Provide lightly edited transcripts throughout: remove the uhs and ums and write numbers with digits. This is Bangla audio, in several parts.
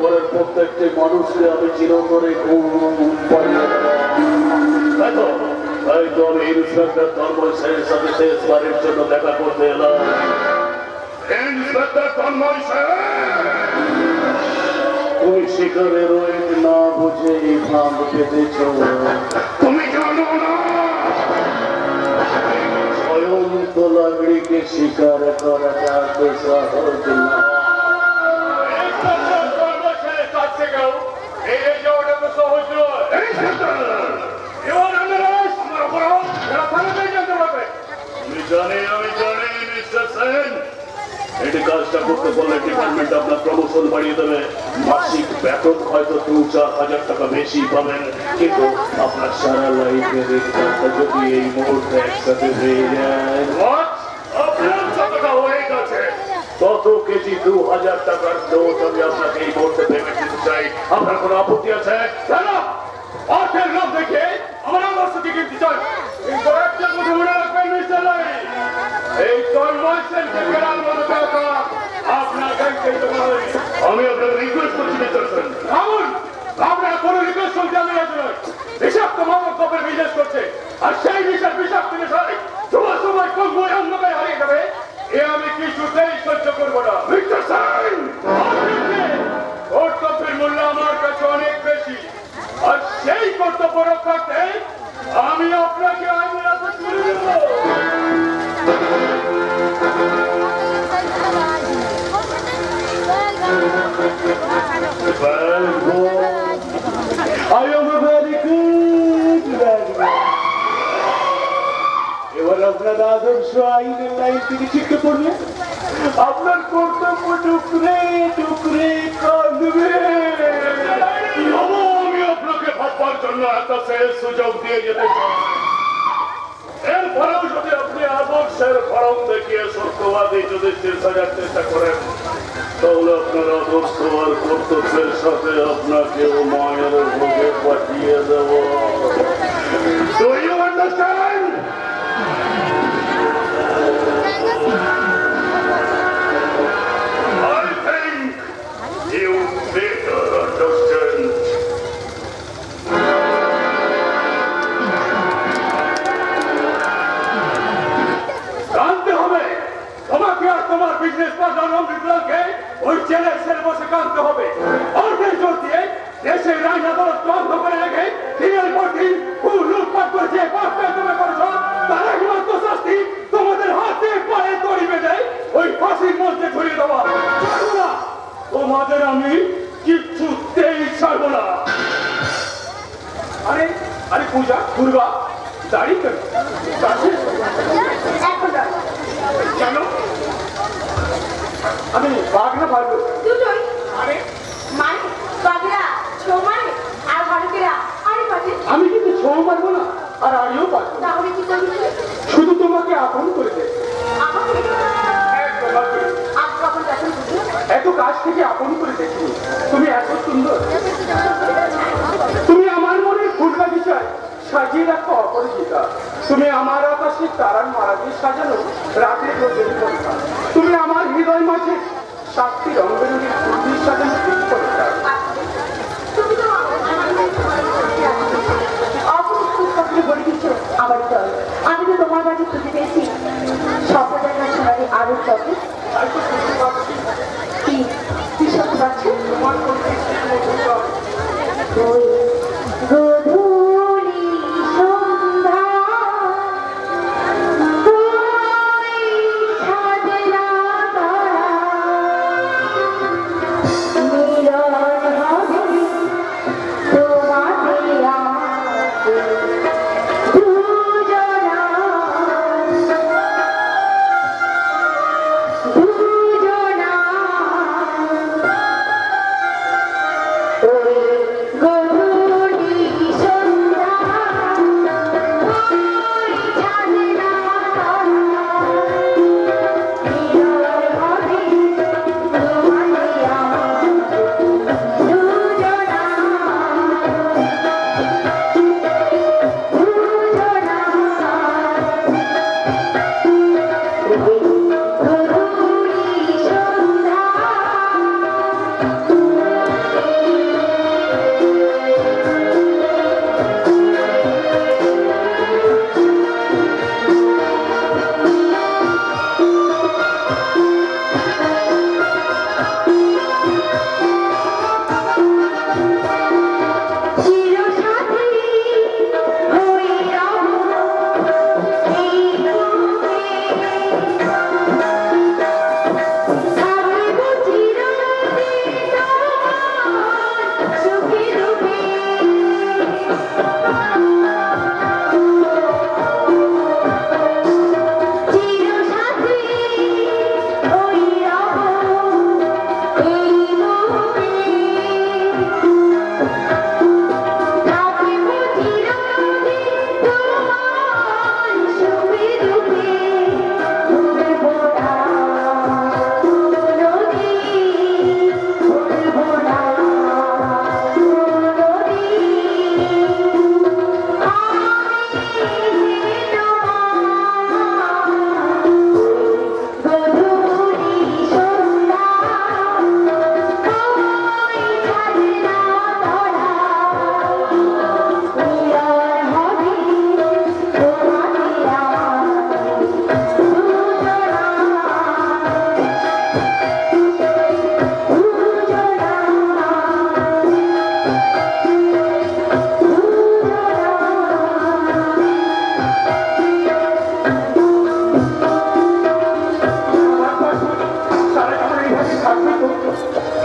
পরিবারের প্রত্যেকটি মানুষকে আমি চিরতরে তাই তো আমি ইন্সপেক্টর তন্ময় সেনের সাথে শেষবারের জন্য দেখা করতে এলাম। ইন্সপেক্টর তন্ময় সেন, তুমি শিকারের ওয়েট না বুঝে এই ফাঁদ পেতেছ। তুমি জানো না স্বয়ং তো লাগড়িকে শিকার করাটা তো সহজ না। কাজটা করতে বললে ডিপার্টমেন্ট আপনার প্রমোশন বাড়িয়ে দেবে, মাসিক বেতন হয়তো 2-4 হাজার টাকা বেশি পাবেন, কিন্তু আপনার সারা লাইফের রেকর্ডটা যদি এই মুহূর্তে একসাথে হয়ে যায়, কত কেজি 2000 টাকার নোট আমি আপনাকে এই মুহূর্তে পেমেন্ট দিতে চাই। আপনার কোনো আপত্তি আছে? অর্থের লোভ দেখে আমার আমার সাথে কিনতে চাই, কিন্তু একটা কথা মনে রাখবেন মিস্টার লাই, এই তন্ময় সেনকে ফেরার মতো টাকা আপনার ব্যাংকে জমা হয়নি। আমি আপনাকে রিকোয়েস্ট করছি মিস্টার সেন, থামুন। আপনার কোনো রিকোয়েস্ট করতে আমি রাজি নই। বিষাক্ত মাদক দ্রব্যের বিজনেস করছে, আর সেই বিষাক্ত নেশায় সময় সময় কমবই অন্ধকারে হারিয়ে যাবে, এ আমি কিছুতেই সহ্য করবো না। মিস্টার সেন, কর্তব্যের মূল্য আমার কাছে অনেক বেশি, আর সেই কর্তব্য রক্ষার্থে আমি আপনাকে আইনের হাতে তুলে দেব। এবার আপনার আদর্শ আইনের লাইন থেকে শিখতে পড়লে আপনার কর্তব্য টুকরে টুকরে কাঁদবে। আমি আপনাকে ভাববার জন্য একটা শেষ সুযোগ দিয়ে যেতে চাই। এরপরেও যদি আপনি আদর্শের ফরম দেখিয়ে সত্যবাদী যুধিষ্ঠির সাজার চেষ্টা করেন, তাহলে আপনার আদর্শ আর কর্তব্যের সাথে আপনাকেও মায়ের ভোগে পাঠিয়ে দেব। Do you understand? I think you better understand. জানতে হবে তোমাকে আর তোমার বিজনেস পার্টনার অমৃতলালকে ওই জেলের সেলে বসে কাঁদতে হবে। অর্থের জোর দিয়ে দেশের আইন আদালত বন্ধ করে রেখে দিনের পর দিন খুব লুটপাট করে যে পাপটা তোমরা করেছো, তার একমাত্র শাস্তি তোমাদের হাতে পায়ে দড়ি বেঁধে ওই ফাঁসির মধ্যে ঝুলিয়ে দেওয়া। তোমাদের আমি কিছুতেই ছাড়বো না। আরে আরে পূজা দুর্গা দাঁড়িয়ে কেন? কেন? আমি বাঘ না পারবো দুটোই। আরে মানে বাঘরা ছৌ মারে আর ভারতীরা আরে পারে। আমি কিন্তু ছৌ মারবো না আর আরিও পারবো। তাহলে কি করবি? শুধু তোমাকে আপন করে দেব। আমাকে এত কাছ থেকে আপন করে দেখিনি, তুমি এত সুন্দর, তুমি আমার মনে ফুলকা বিষয় সাজিয়ে রাখো অপরিচিতা, তুমি আমার আকাশে তারার মারা দিয়ে সাজানো রাতের রোদের কবিতা, তুমি আমার হৃদয় মাঝে সাতটি রঙবেরঙের ফুলটির সাজানো কবিতা। বলে দিচ্ছ আমার দল, আমি তো তোমার মাঝে খুঁজে পেয়েছি স্বপ্ন দেখা সোনালি আলোর চকে। কি শুনতে পাচ্ছ? তোমার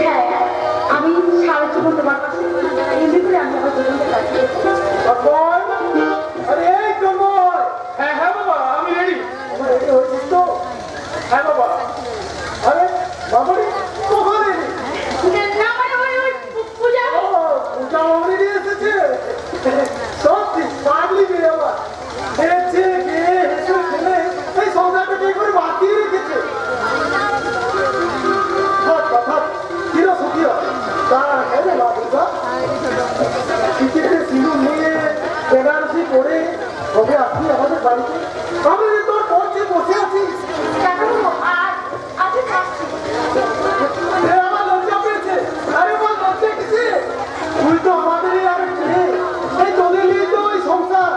হ্যাঁ, আমি সারা জীবন তোমার কাছে এমনি করে আমি আমার জীবনটা কাটিয়েছি। আরে এই তন্ময়, হ্যাঁ হ্যাঁ বাবা আমি রেডি। রেডি হয়েছিস তো? হ্যাঁ বাবা। আরে বাবারে কখন এলি? না মানে ওই পূজা ও, পূজা অলরেডি এসেছে। সত্যি পাগলি মেয়ে আমার। দেখছে গিয়ে হেসে খেলে এই সংসারটা কি করে বাঁচিয়ে রেখেছে। থাক বা থাক, কিরো সুখিও। তার হেলে মা দুর্গা। চিঠিতে সিঁদুর নিয়ে বেনারসি পরে কবে আসবি আমাদের বাড়িতে? আমি তোর পথে বসে আছি। আর আমি থাকছি। এ আমার লজ্জা পেয়েছে। আরে আমার লজ্জা কিসে? তুই তো আমাদেরই আর মেয়ে। এই তোদের নিয়ে তো ওই সংসার।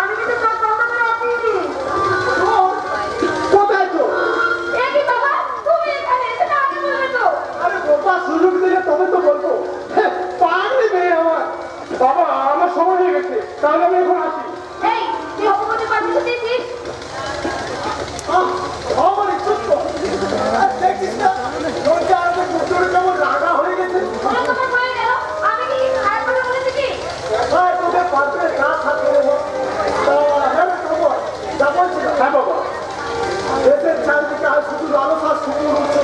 আমি কিন্তু তোর কথা করে আসিনি। তোর? কোথায় তো? এ কি বাবা, তুমি এখানে এসে না আমি বলবে তো? আরে বাবা, সুযোগ দিলে তবে তো বলবো। হ্যাঁ, পাগলি মেয়ে আমার। বাবা, আমার সময় হয়ে গেছে, তাহলে আমি এখন আসি। এই, তুই অপমানের পারমিশন দিয়েছিস? আমার ইচ্ছুক তো। আর দেখছিস না, লজ্জা আমাদের প্রচুর কেমন রাগা হয়ে গেছে। ওরা তোমার হয়ে গেল, আমি কি খারাপ কথা বলেছি কি? একাই তোকে পারবে না থাকতে দেবো। হ্যাঁ তোমার যা বলছিলাম। হ্যাঁ বাবা, দেশের চারিদিকে আর শুধু লালসার শুকুর উঠছে।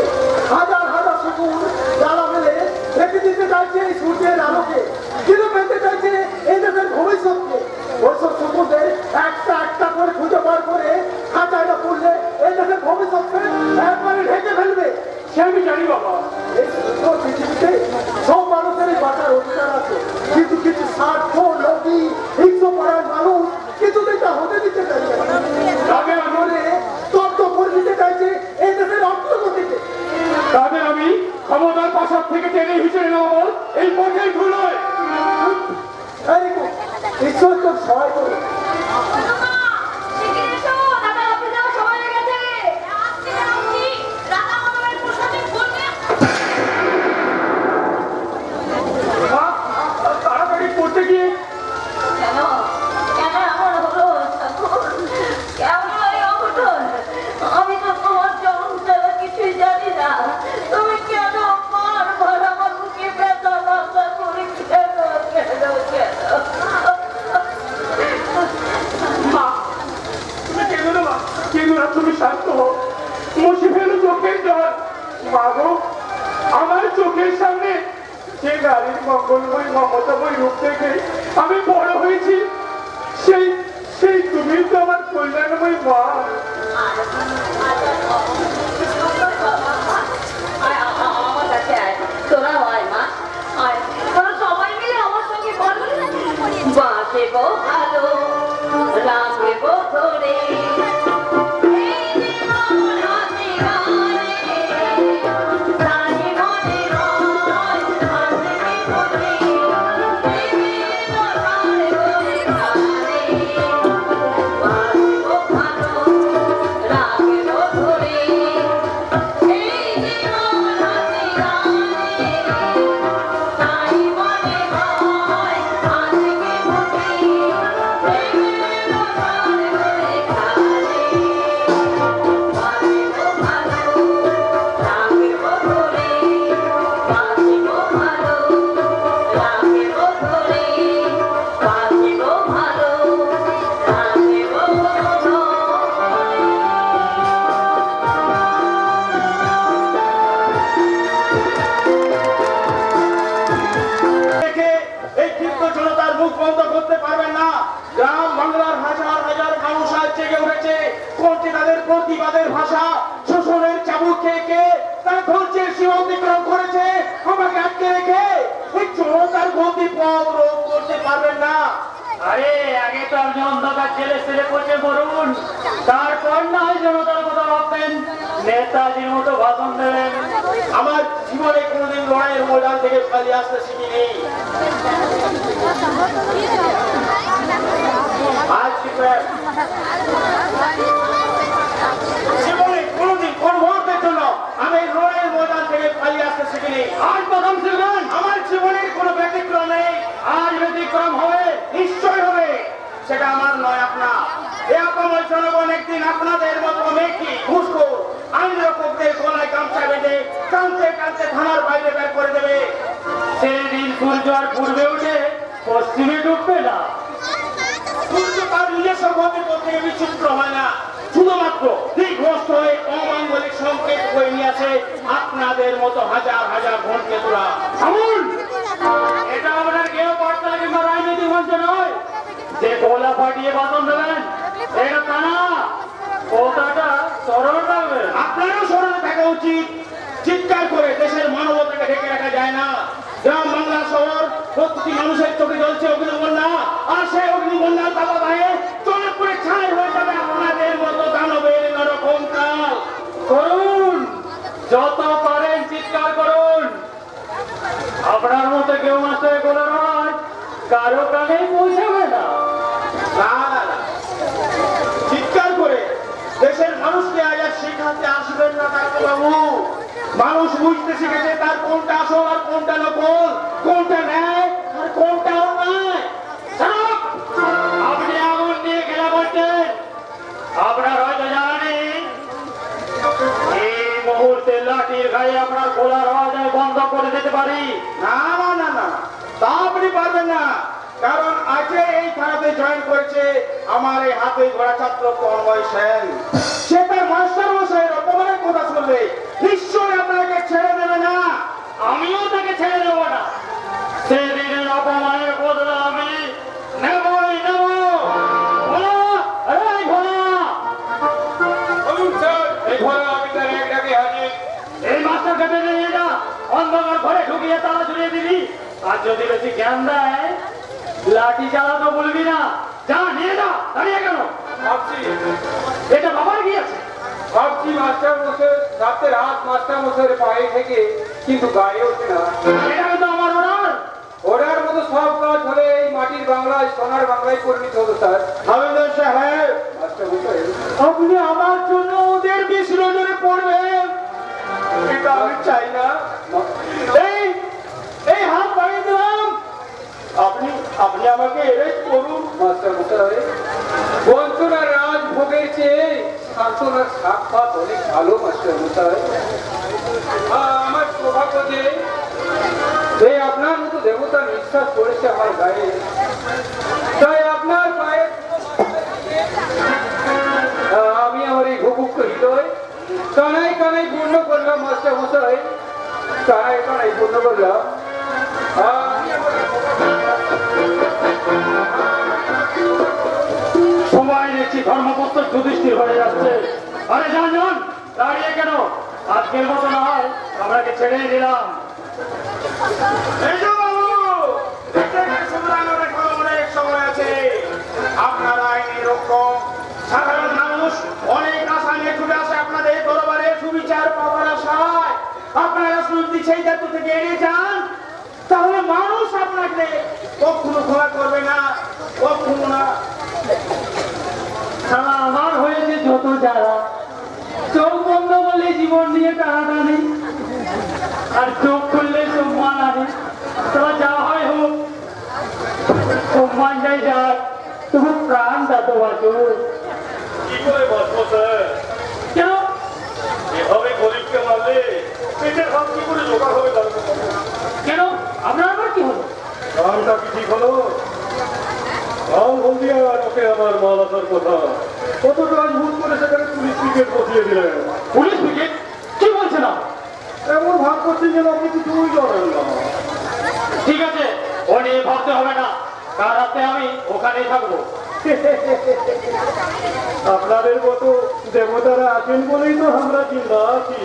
হাজার হাজার শুকুর জ্বালা মেলে রেখে দিতে চাইছে এই সূর্যের আলোকে, কিন্তু পেতে চাইছে এই দেশের ভবিষ্যৎকে। ওইসব শুকুরদের একটা একটা করে খুঁজে বার করে খাঁচায় না পড়লে এই দেশের ভবিষ্যৎকে একবারে ঢেকে ফেলবে। সে আমি জানি বাবা। এই সুন্দর পৃথিবীতে সব মানুষেরই বাঁচার অধিকার আছে, কিন্তু কিছু স্বার্থ লোভী হিংস্রপরায়ণ মানুষ কিছুতেই তা হতে দিতে চাইছে না। তাদের আমলে তত্ত্ব করে দিতে চাইছে এই দেশের অগ্রগতিকে। তবে আমি ক্ষমতার পাশার থেকে টেনে হিসেবে নেওয়া বল এই পথেই ধুলোয়। এই দেখো, ঈশ্বর তোর সহায় করবে। মা, শিগগির এসো, দাদা অফিসে যাওয়ার সময় হয়ে গেছে। আসছি, আসছি। দাদা আমাদের প্রসাদে বলবে। তাড়াতাড়ি করতে গিয়ে কেন? কেন এমন হলো? কেমন এই অঘটন? আমি তো তোমার জন্ম ছাড়া কিছুই জানি না। তুমি কেন বারবার আমার বুকে ব্যথা ব্যথা করে কেন কেন কেন? মা, তুমি কেঁদো না মা, কেঁদো না, তুমি শান্ত হও। মুছে ফেলো চোখের জল। মা গো, আমার চোখের সামনে যে নারীর মঙ্গলময় মমতাময় রূপ দেখে আমি বড় হয়েছি, সেই সেই তুমি তো আমার কল্যাণময় মা। আমার কাছে আয়, তোরা আয় মা, আয়। তোরা সবাই মিলে আমার সঙ্গে বল, বাঁচে গো ভালো, রাখবে গো ধরে। এই জীবন হাতে গানে, প্রাণে মনে রয়, হাতে বিপদে, প্রেমের বসার করে খানে। বাঁচে গো ভালো, রাখবে গো ধরে। এই জীবন হাতে গানে, তাই মনে হয় আজকে ভোগে, প্রেমের বসার করে খানে। বাঁচে গো ভালো, রাখবে গো ধরে। বাঁচে গো ভালো, রাখবে গো ধরে। বাঁচে গো ভালো, রাখবে গো ধরে। দেখে এই ক্ষিপ্ত জনতার মুখ বন্ধ করতে পারবেন না। গ্রাম বাংলার হাজার হাজার মানুষ আজ জেগে উঠেছে। কোনটি তাদের প্রতিবাদের ভাষা, শোষণের চাবুক খেয়ে খেয়ে তারা ধৈর্যের সীমা অতিক্রম করেছে। আমাকে আটকে রেখে এই জনতার গতি পথ রোধ করতে পারবেন না। আরে আগে তো আপনি অন্ধকার জেলে ছেলে পড়ছে বলুন, তারপর না হয় জনতার কথা ভাববেন, নেতাজির মতো ভাষণ দেবেন। আমার জীবনে কোনোদিন লড়াইয়ের ময়দান থেকে পালিয়ে আসতে শিখিনি। আজ জীবনে কোনোদিন কোন মুহূর্তের জন্য আমি এই লড়াইয়ের ময়দান থেকে পালিয়ে আসতে শিখিনি। আজ প্রথম শিখবেন, আমার জীবনের কোনো ব্যতিক্রম নেই। আজ ব্যতিক্রম হবে। নিশ্চয় হবে, সেটা আমার নয় আপনার। এ আপনার জনগণ একদিন আপনাদের মতো মেকি ঘুষখোর বের করে দেবে। সেদিন সূর্য আর পূর্বে উঠে পশ্চিমে ডুববে না। সূর্য তার নিজস্ব গতির পথে বিচ্যুত হয় না, শুধুমাত্র দিগ্ভ্রষ্ট হয়ে অমাঙ্গলিক সংকেত বয়ে নিয়ে আসে আপনাদের মতো হাজার হাজার ঘনকেতুরা। থামুন! এটা আপনার কেউ বার্তা কিংবা রাজনৈতিক মঞ্চ নয় যে গোলা ফাটিয়ে বাদন দেবেন, এটা তা না। কথাটা সরল রাখবেন। আপনারও স্মরণে থাকা উচিত, চিৎকার করে দেশের মানবতাকে ঢেকে রাখা যায় না। গ্রাম বাংলা শহর প্রতিটি মানুষের চোখে জ্বলছে অগ্নিবন্যা, আর সেই অগ্নিবন্যার দাবা ভাইয়ে চলে পড়ে ছাই হয়ে যাবে আপনাদের মতো দানবের নরকম কাল। করুন, যত পারেন চিৎকার করুন। আপনার মতো কেউ মাস্টার গোলার আওয়াজ কারো কানেই পৌঁছাবে না। না না না, চিৎকার করে দেশের মানুষকে আজ আর শেখাতে আসবেন না ডাক্তারবাবু। মানুষ বুঝতে শিখেছে তার কোনটা আসল আর কোনটা নকল, কোনটা ন্যায় আর কোনটা অন্যায়। চুপ! আপনি আগুন নিয়ে খেলা করছেন। আপনার হয়তো জানা নেই, এই মুহূর্তে লাঠির গায়ে আপনার গোলার আওয়াজ আমি বন্ধ করে দিতে পারি। না না না না, তা আপনি পারবেন না, কারণ আজকে এই থানাতে জয়েন করেছে আমার এই হাতে ধরা ছাত্র তন্ময় সেন। সে তার মাস্টার মশাইয়ের অপমানের কথা শুনলে নিশ্চয়ই আপনাকে ছেড়ে দেবে না। আমিও তাকে ছেড়ে দেবো না। সেদিনের অপমানের বদলা আমি নেবই নেব। ভোলা! এই ভোলা! বলুন স্যার, এই ঘরে আমি তার এক ডাকে হাজির। এই মাস্টারকে বেঁধে নিয়ে যা, অন্ধকার ঘরে ঢুকিয়ে তালা ঝুলিয়ে দিবি। আর যদি বেশি জ্ঞান দেয়, লাঠি চালাতে বলবি না। যা, নিয়ে যা। দাঁড়িয়ে কেন? ভাবছি এটা বাবার কি আছে? ভাবছি মাস্টার মশাই রাতের হাত মাস্টার মশাইয়ের পায়ে থেকে কিন্তু গায়ে ওঠে না। এটা কিন্তু আমার অর্ডার। ওনার মতো সব কাজ হলে এই মাটির বাংলায় সোনার বাংলায় পরিণত হতো স্যার। হাবিলদার সাহেব, মাস্টার মশাই আপনি আমার জন্য ওদের বিষ নজরে পড়বেন, এটা আমি চাই না। এই এই হাত বাড়িয়ে দিলাম, আপনি আপনি আমাকে এরেস্ট করুন। মাস্টার মশাই, বঞ্চনার রাজভোগের চেয়ে সান্ত্বনার সাক্ষাৎ অনেক ভালো। মাস্টার মশাই, আমার সৌভাগ্য যে এই আপনার মতো দেবতা নিঃশ্বাস করেছে আমার গায়ে, তাই আপনার পায়ে আমি আমার এই ভুভুক্ত হৃদয় কানাই কানাই পূর্ণ করলাম। মাস্টার মশাই, কানাই কানাই পূর্ণ করলাম। সবাই দেখছি ধর্মপুত্র যুধিষ্ঠির হয়ে যাচ্ছে। আরে যান যান, দাঁড়িয়ে কেন? আজকের মতো না হয় আপনাকে ছেড়ে দিলাম। এই যে বাবু, এটাকে শুধরানোর এখনো অনেক সময় আছে। আপনার আইনি রক্ষক সাধারণ মানুষ অনেক আশা নিয়ে ছুটে আসে আপনাদের দরবারে সুবিচার পাওয়ার আশায়। আপনারা শুনছি সেই দায়িত্ব থেকে এড়িয়ে যান, তাহলে মানুষ আপনাকে কখনো ক্ষমা করবে না, কখনো না। সারা আমার হয়েছে যত যারা, চোখ বন্ধ করলে জীবন নিয়ে টানাটানি, আর চোখ খুললে সম্মান আনে। তারা যা হয় হোক, সম্মান যাই যাক, তবু প্রাণটা তো বাঁচো। কি করে বসবো স্যার? কেন? এভাবে গরিবকে মারলে পেটের ভাত কি করে জোগাড় হবে? কেন? আপনার আবার কি হলো? কামটা কি ঠিক হলো? কাল হলদিয়া ওকে আমার মাল আসার কথা, কত কাজ ভুল করে সেখানে পুলিশ পিকেট বসিয়ে দিলেন। Police brigade? কি বলছেন না? এমন ভাব করছেন যেন আপনি কিছুই জানেন না। ঠিক আছে, ও নিয়ে ভাবতে হবে না। কাল রাতে আমি ওখানেই থাকবো। আপনাদের মতো দেবতারা আছেন বলেই তো আমরা জিন্দা আছি।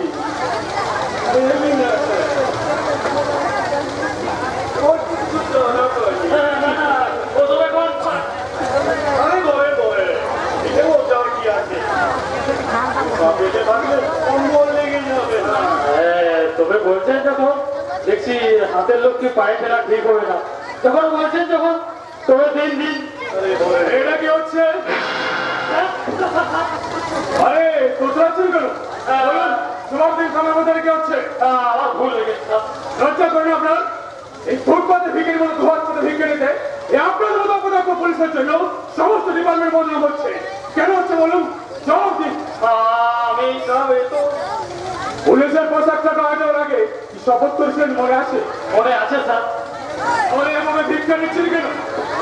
ও তবে কোন আরে বলে বলে, এটা ওটার কি আছে? পেটে থাকলে কম্বল লেগে যাবে না। তবে বলছেন যখন, দেখছি হাতের লোক কি পায়ে ফেলা ঠিক হবে না। যখন বলছেন যখন, তবে দিন দিন। এটা কি হচ্ছে? আরে কোথাচ্ছেন কেন? বলুন, তোমার দিন সময় মধ্যে কি হচ্ছে? আমার ভুল লেগেছে। লজ্জা করেন আপনার? এই ফুটপাতে ভিকের মতো ধোয়ার মতো ভিকে নিতে এই আপনার মতো অপদার্থ পুলিশের জন্য সমস্ত ডিপার্টমেন্ট বদনাম হচ্ছে। কেন হচ্ছে বলুন, জবাব দিন। আমি পুলিশের পোশাকটা পাওয়া যাওয়ার আগে শপথ করেছিলেন মনে আছে? মনে আছে স্যার? তাহলে এভাবে ভিক্ষা নিচ্ছেন কেন?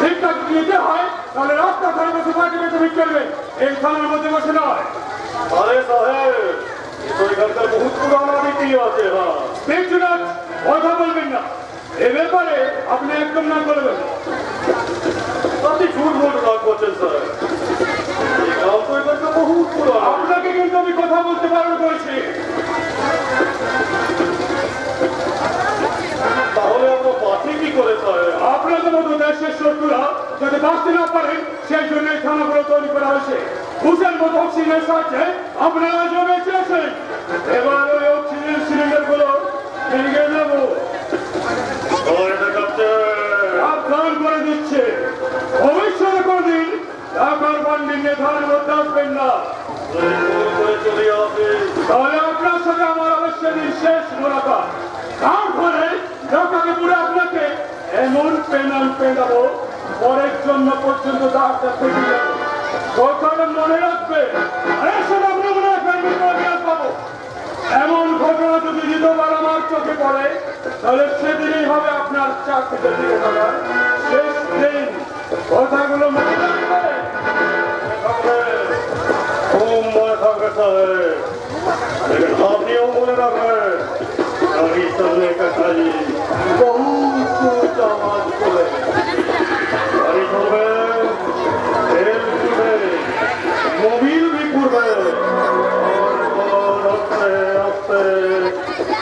ভিক্ষা যদি নিতে হয় তাহলে রাস্তা ধারে বসে মাটি বেঁচে ভিক্ষা করবেন, এই থানার মধ্যে বসে নয়। আরে সাহেব, তো এখানকার বহুত পুরানো রীতি আছে। হ্যাঁ, দেখছো না, কথা বলবেন না এ ব্যাপারে, আপনি একদম না বলবেন। আপনি ঝুট মুট রাগ করছেন স্যার। এই গ্রাম তো এখানকার বহুত পুরানো। আপনাকে কিন্তু আমি কথা বলতে বারণ করেছি। তাহলে আমরা বাঁচি কি করে স্যার? আপনাদের মতো দেশের শত্রুরা যাতে বাঁচতে না পারেন সেই জন্য এই থানাগুলো তৈরি করা হয়েছে। বুঝের মতো অক্সিজেনের সাহায্যে আপনারা জমে চেয়েছেন, এবার ওই অক্সিজেন সিলিন্ডার গুলো ভেঙে দেবো। সাবধান করে দিচ্ছে, ভবিষ্যতে কোনদিন টাকার বান্ডিল নিয়ে থানার মধ্যে আসবেন না। চলে আসে। তাহলে আপনার সাথে আমার অবশ্যই দিন শেষ মোলাকাত। তার ফলে টাকাকে পুরো আপনাকে এমন পেনাল পেনাবো পরের জন্য পর্যন্ত দাঁড়টা ফেটে যাবে। কথাটা মনে রাখবে, আরে সব আমরা মনে রাখবেন, পাবো। এমন ঘটনা যদি দ্বিতীয়বার আমার চোখে পড়ে তাহলে সেদিনই হবে আপনার চাকরিতে দিকে থাকার শেষ দিন। কথাগুলো মনে রাখবে। খুব মনে থাকবে স্যার। আপনিও মনে রাখবেন, আমি সামনে একটা খালি বহুত আওয়াজ করে গাড়ি চলবে, তেল পুড়বে, মোবিল भी পুড়বে, আস্তে আস্তে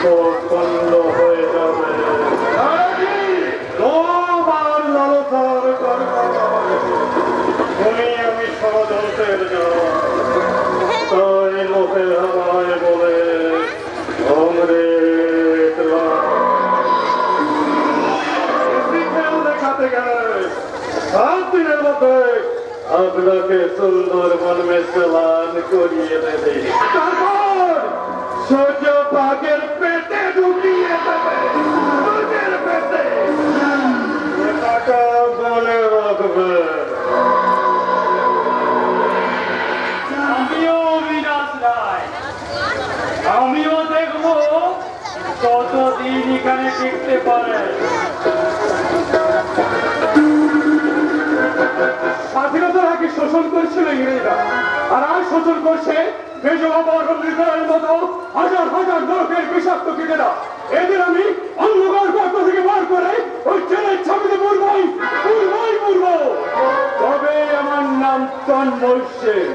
সব বন্ধ হয়ে যাবে। তোমার লালসার কারখানা তুমি আমি ষড়যন্ত্রের যারা, তাই লোকের হাওয়ায় বলে অমৃত খেল দেখাতে গেলে 7 দিনের মধ্যে আপনাকে সুন্দরবন में চালান করিয়ে দেবে, তারপর সূর্য বাঘের পেটে ঢুকিয়ে দেবে, বাঘের পেটে। এটাটা মনে রাখবে। আমিও অবিনাশ রায়, আমিও দেখবো কতদিন এখানে টিকতে পারে। স্বাধীনতার আগে শোষণ করেছিল ইংরেজরা, আর আজ শোষণ করছে বেজবাবার মতো হাজার হাজার লোকের বিষাক্ত কীটেরা। এদের আমি অন্ধকার গর্ত থেকে বার করে ওই জেলের ছাপিতে পূর্বই পূর্ব। তবে আমার নাম তন্ময় সেন।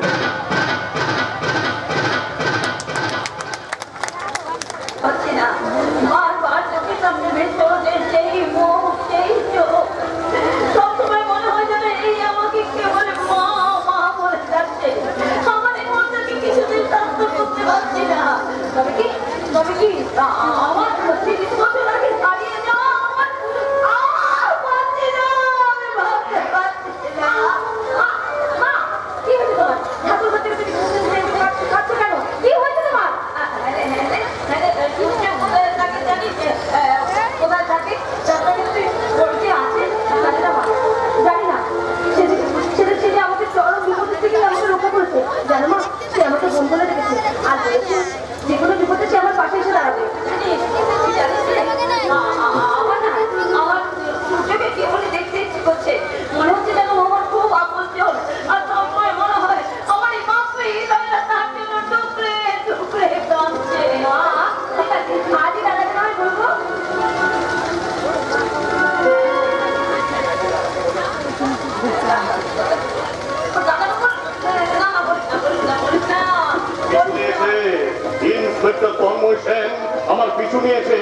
হচ্ছে না, বারবার চোখের সামনে ভেসে ওঠে সেই মুখ, সেই চোখ। সবসময় মনে হয় যেন এই আমাকে কেবল মা মা বলে যাচ্ছে। আমার এই মনটাকে কিছুদিন শান্ত করতে পারছি না। তবে কি আমার 30 বছর আগে হারিয়ে যাওয়া আমার পারছি না, আমি ভাবতে পারছি না। মা, কি হয়েছে তোমার? ঠাকুর ঘর থেকে তুমি কাঁদছো কেন? কি হয়েছে তোমার? কোথায় থাকে জানি না। সে আমাকে চরম বিপদের থেকে আমাকে রক্ষা করেছে, জানো মা? সে আমাকে বোন বলে রেখেছে আর বলেছে যে কোনো বিপদে সে আমার পাশে এসে দাঁড়াবে। আমার না, আমার সূর্যকে কি বলে দেখতে ইচ্ছে করছে, মনে হচ্ছে যেন আমার খুব আপন জন। আর সবসময় মনে হয় আমার এই বাপরে তার জন্য টুকরে টুকরে কাঁদছে। মা, ঠিক আছে, আজই দাদাকে নয় বলবো। ইন্সপেক্টর তন্ময় সেন আমার পিছু নিয়েছে।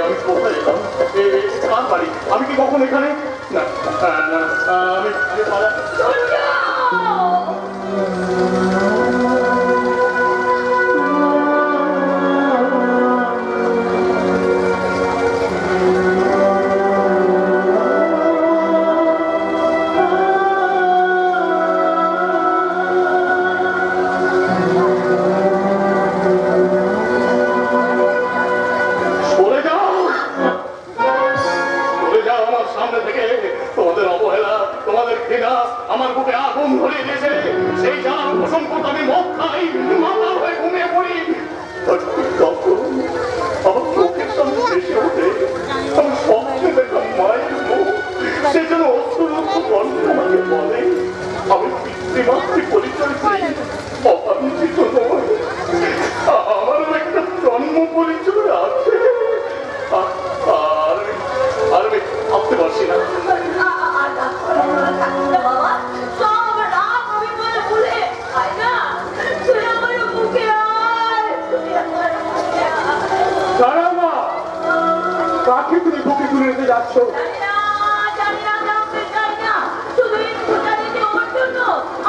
আমি কোথায় এলাম? কার বাড়ি? আমি কি কখন এখানে? না, আমি সামনে থেকে তোমাদের অবহেলা, তোমাদের ঘৃণা আমার বুকে আগুন ধরে দিয়েছে সেই জ্বালা পোষণ করতে আমি মদ খাই মাথা হয়ে ঘুমিয়ে পড়ি আর তখন আমার চোখের সামনে ভেসে ওঠে আমার স্বপ্নে দেখা মায়ের মুখ সে যেন অস্ত্ররুদ্ধ কণ্ঠ আমাকে বলে আমি পিতৃমাতৃ পরিচয় চাই অপাঞ্চিত নয় আমারও একটা জন্ম পরিচয় আছে আর আমি ভাবতে পারছি না বাবা সব রাত আমি বলে ভুলে আয় না তুই আমার মুখে আয় তুই আমার মুখে আয় দাঁড়াও মা, কাকে তুমি বুকে তুলে নিতে যাচ্ছ? জানি না জানতে চাই না শুধু একটু জানি যে ওর জন্য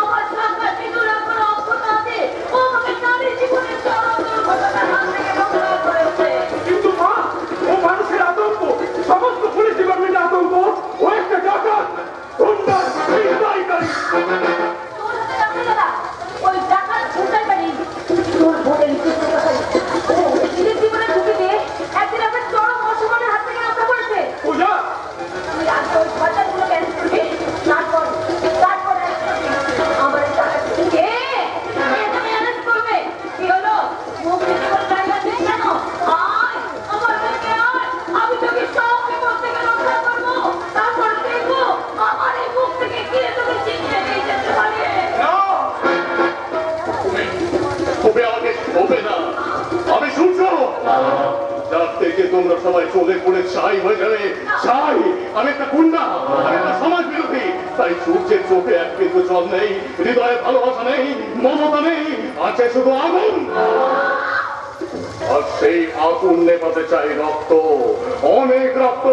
আমার সাথে সিঁদুর এখন অক্ষত আছে ও আমাকে নারী জীবনের চরম দুর্ঘটনার হাত থেকে রক্ষা করেছে কিন্তু মা, ও মানুষের আতঙ্ক, সমস্ত পুলিশ ডিপার্টমেন্টের আতঙ্ক, ও একটা ডাকাত, গুন্ডা, ছিনতাইকারী। তোর হাতে রাখতে গেলা ওই ডাকাত ছিনতাই পারি তোর ভোটের নিজের জীবনে ঢুকে দিয়ে একদিন আমার চরম অসমানের হাত থেকে রক্ষা করেছে পূজা, তুই আগে ওই ঘটনাগুলো ক্যান্সেল করবি তারপর আমার এই টাকাটিকে তুমি অ্যারেস্ট করবে কি হলো মুখ থেকে বলে দাঁড়িয়ে আছিস কেন আয় আমার মেয়েকে আয় আমি তোকে সব বিপদ থেকে রক্ষা করবো তারপর দেখবো আমার এই মুখ থেকে কে তোকে চিনিয়ে নিয়ে যেতে পারে তবে আমাকে হবে না আমি সূর্য যার থেকে তোমরা সবাই চলে পড়ে ছাই হয়ে যাবে ছাই আমি একটা গুন্ডা আমি একটা সমাজ বিরোধী তাই সূর্যের চোখে এক বিন্দু জল নেই হৃদয়ে ভালোবাসা নেই মমতা নেই আছে শুধু আগুন আর সেই আগুন নেভাতে চাই রক্ত অনেক রক্ত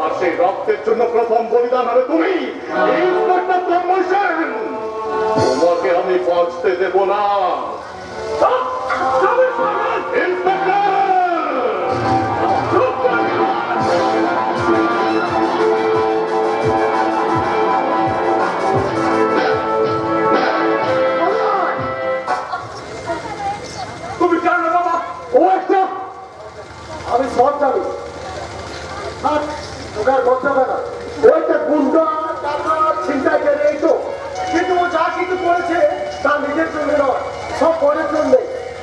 আর সেই রক্তের জন্য প্রথম বলিদান হবে তুমি ইন্সপেক্টর তন্ময় সেন তোমাকে আমি বাঁচতে দেব না তুমি জানো না বাবা, ও একটা, আমি সব জানি আর তোকে আর বলতে হবে না ও একটা গুন্ডা টাকা ছিনতাই করে এই তো কিন্তু ও যা কিছু করেছে তা নিজের জন্য নয় সব পরের জন্যে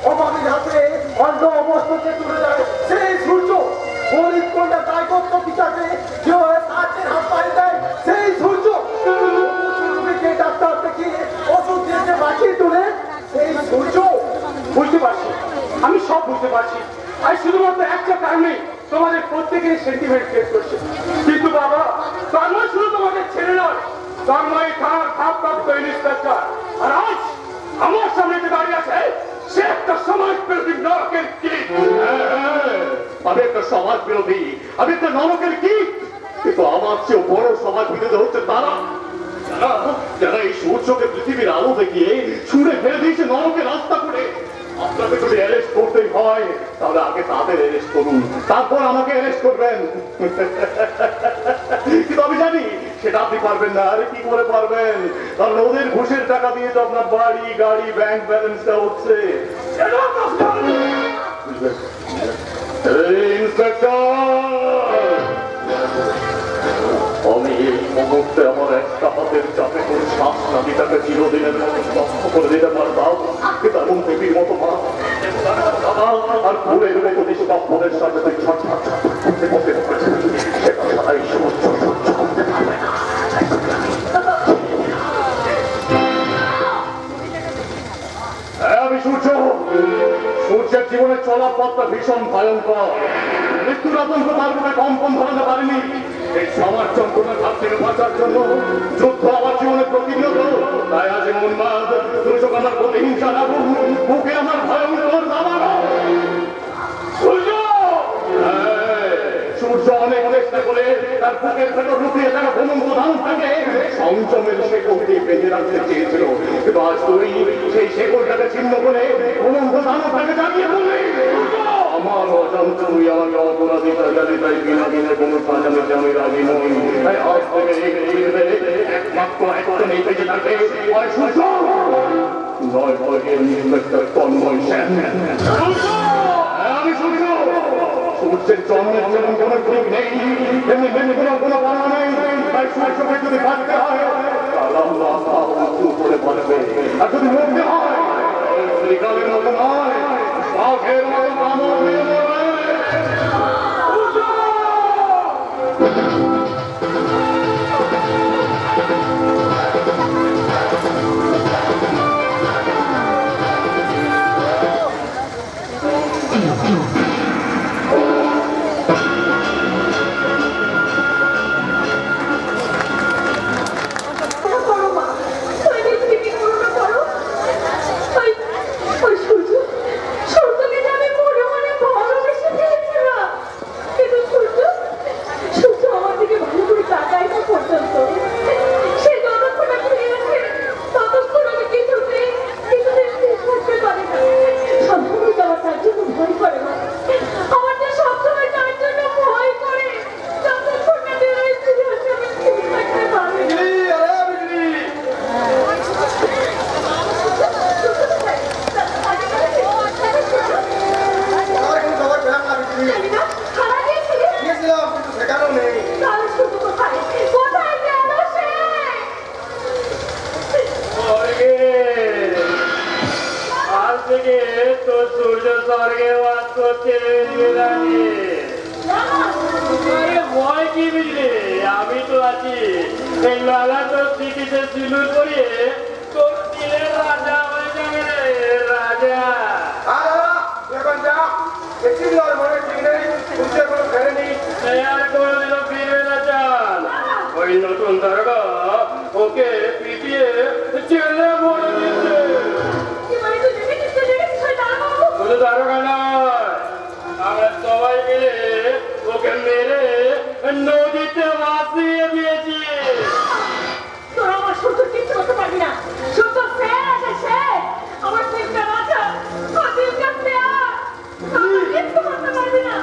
অভাবীর হাতে অন্ধ অবস্থাকে তুলে যায় সেই সূর্য গরিব কোনটা দায় করত পিতাকে যে সাহায্যের হাত পাই দেয় সেই সূর্য যে ডাক্তার থেকে ওষুধ দিয়েছে বাঁচিয়ে তুলে সেই সূর্য বুঝতে পারছি, আমি সব বুঝতে পারছি। আর শুধুমাত্র একটা কারণে তোমাদের প্রত্যেকের সেন্টিমেন্ট ক্রিয়েট করছে। কিন্তু বাবা, তন্ময় শুধু তোমাদের ছেলে নয়, তন্ময় থানার ভারপ্রাপ্ত ইন্সপেক্টর। আর আজ আমার সামনে যে দাঁড়িয়ে আছে সে একটা সমাজ বিরোধী নরকের কীট। আমি একটা সমাজ বিরোধী আমি একটা নরকের কীট কিন্তু আমার চেয়ে বড় সমাজ বিরোধী হচ্ছে তারা যারা এই সূর্যকে পৃথিবীর আলো দেখিয়ে ছুঁড়ে ফেলে দিয়েছে নরকের রাস্তা করে আপনাকে যদি অ্যারেস্ট করতেই হয় তাহলে আগে তাদের অ্যারেস্ট করুন তারপর আমাকে অ্যারেস্ট করবেন কিন্তু আমি জানি সেটা আপনি পারবেন না আরে কি করে পারবেন কারণ ওদের ঘুষের টাকা দিয়ে তো আপনার বাড়ি গাড়ি ব্যাংক ব্যালেন্সটা হচ্ছে আমি এই মুহূর্তে আমার একটা হাতের চাপে করে শ্বাস নাদিটাকে চিরদিনের মতো স্তব্ধ করে দিতে পারতাম কিন্তু এমন দেবীর মতো মা আর ফুলের মতো নিষ্পাপনের সাথে তুই ছটফট করতে করতে সেটা তাই সহ্য করতে পারবে না আমি সূর্য সূর্যের জীবনে চলার পথটা ভীষণ ভয়ঙ্কর মৃত্যুর আতঙ্ক তার মুখে কম ধরাতে পারেনি এই সমাজ যন্ত্রণার হাত থেকে বাঁচার জন্য যুদ্ধ আমার জীবনে প্রতিনিয়ত তাই আজ উন্মাদ দুর্যোগ আমার প্রতিহিংসা লাগুন বুকে আমার ভয়ঙ্কর দাবানো সূর্য সূর্য অনেক চেষ্টা করে তার বুকের ভেতর লুকিয়ে থাকা ভূমঙ্গ ধান থাকে সংযমের শেকড়টি বেঁধে রাখতে চেয়েছিল কিন্তু আজ তুই সেই শেকড়টাকে ছিন্ন করে ভূমঙ্গ ধান তাকে জাগিয়ে বললি আমার অজান্ত তুই আমাকে অপরাধী সাজালি তাই বিনা দিনে কোনো সাজানোতে আমি রাজি নই তাই আজ থেকে একমাত্র একটা নেই বেঁচে থাকে হয় সূর্য নয় হয় ইন্সপেক্টর তন্ময় সেন আমি সূর্য সূর্যের জন্মের যেমন কোনো ঠিক নেই তেমনি কোনো কোনো বর্ণনা নেই তাই সূর্যকে যদি বাঁচতে হয় কালাম রাস্তা উঁচু করে বলবে আর যদি মুক্তি হয় শ্রীকালের মতো নয় বাঘের মতো কামড় দিয়ে মরবে। করো মা, ওই দিদি কি করো না করো। ওই সূর্যকে যে আমি মনে মনে ভালোবেসে ফেলেছিলাম, কিন্তু সূর্য আমার দিকে ভালো করে তাকায় না পর্যন্ত। সে যতক্ষণ না ফিরে আসে ততক্ষণ আমি কিছুতেই স্থির থাকতে পারি না। সবসময় তো আমার তার জন্য ভয় করে না, আমার যে সবসময় তার জন্য ভয় করে। যতক্ষণ না ফিরে আসে আমি স্থির থাকতে পারি না। আমার কোনো খবর পেলাম না বিজলি। জানি না, খারাপ গিয়েছিলি? গিয়েছিলাম কিন্তু সেখানেও নেই। তাহলে শুধু কোথায় কোথায় গেল সে? আজ থেকে তো সূর্য স্বর্গে বাস করছে বিজলি। আরে ভয় কি বুঝলি, আমি তো আছি। এই লালা তোর স্মৃতিতে সিঁদুর করিয়ে তোর দিলের রাজা হয়ে যাবে রে, রাজা। আর তুই এখন যা, দেখছি তো আর মনে ঠিক নেই, বুঝতে কোনো ফেরেনি। সে আর কোনোদিনও ফিরবে না চান। ওই নতুন দারোগা ওকে পিটিয়ে জেলে ভরে দিয়েছে। কি মানে তুই দেখেছিস ওই দাঁড়াবো? শুধু দারোগা নয়, আমরা সবাই মিলে ওকে মেরে নদীতে ভাসিয়ে দিয়েছি। তোরা আমার সূর্য কিচ্ছু করতে পারবি না। সূর্য সে আমার দিলটা রাজা, আমার দিলটা প্যার, আমার কিচ্ছু করতে পারবি না।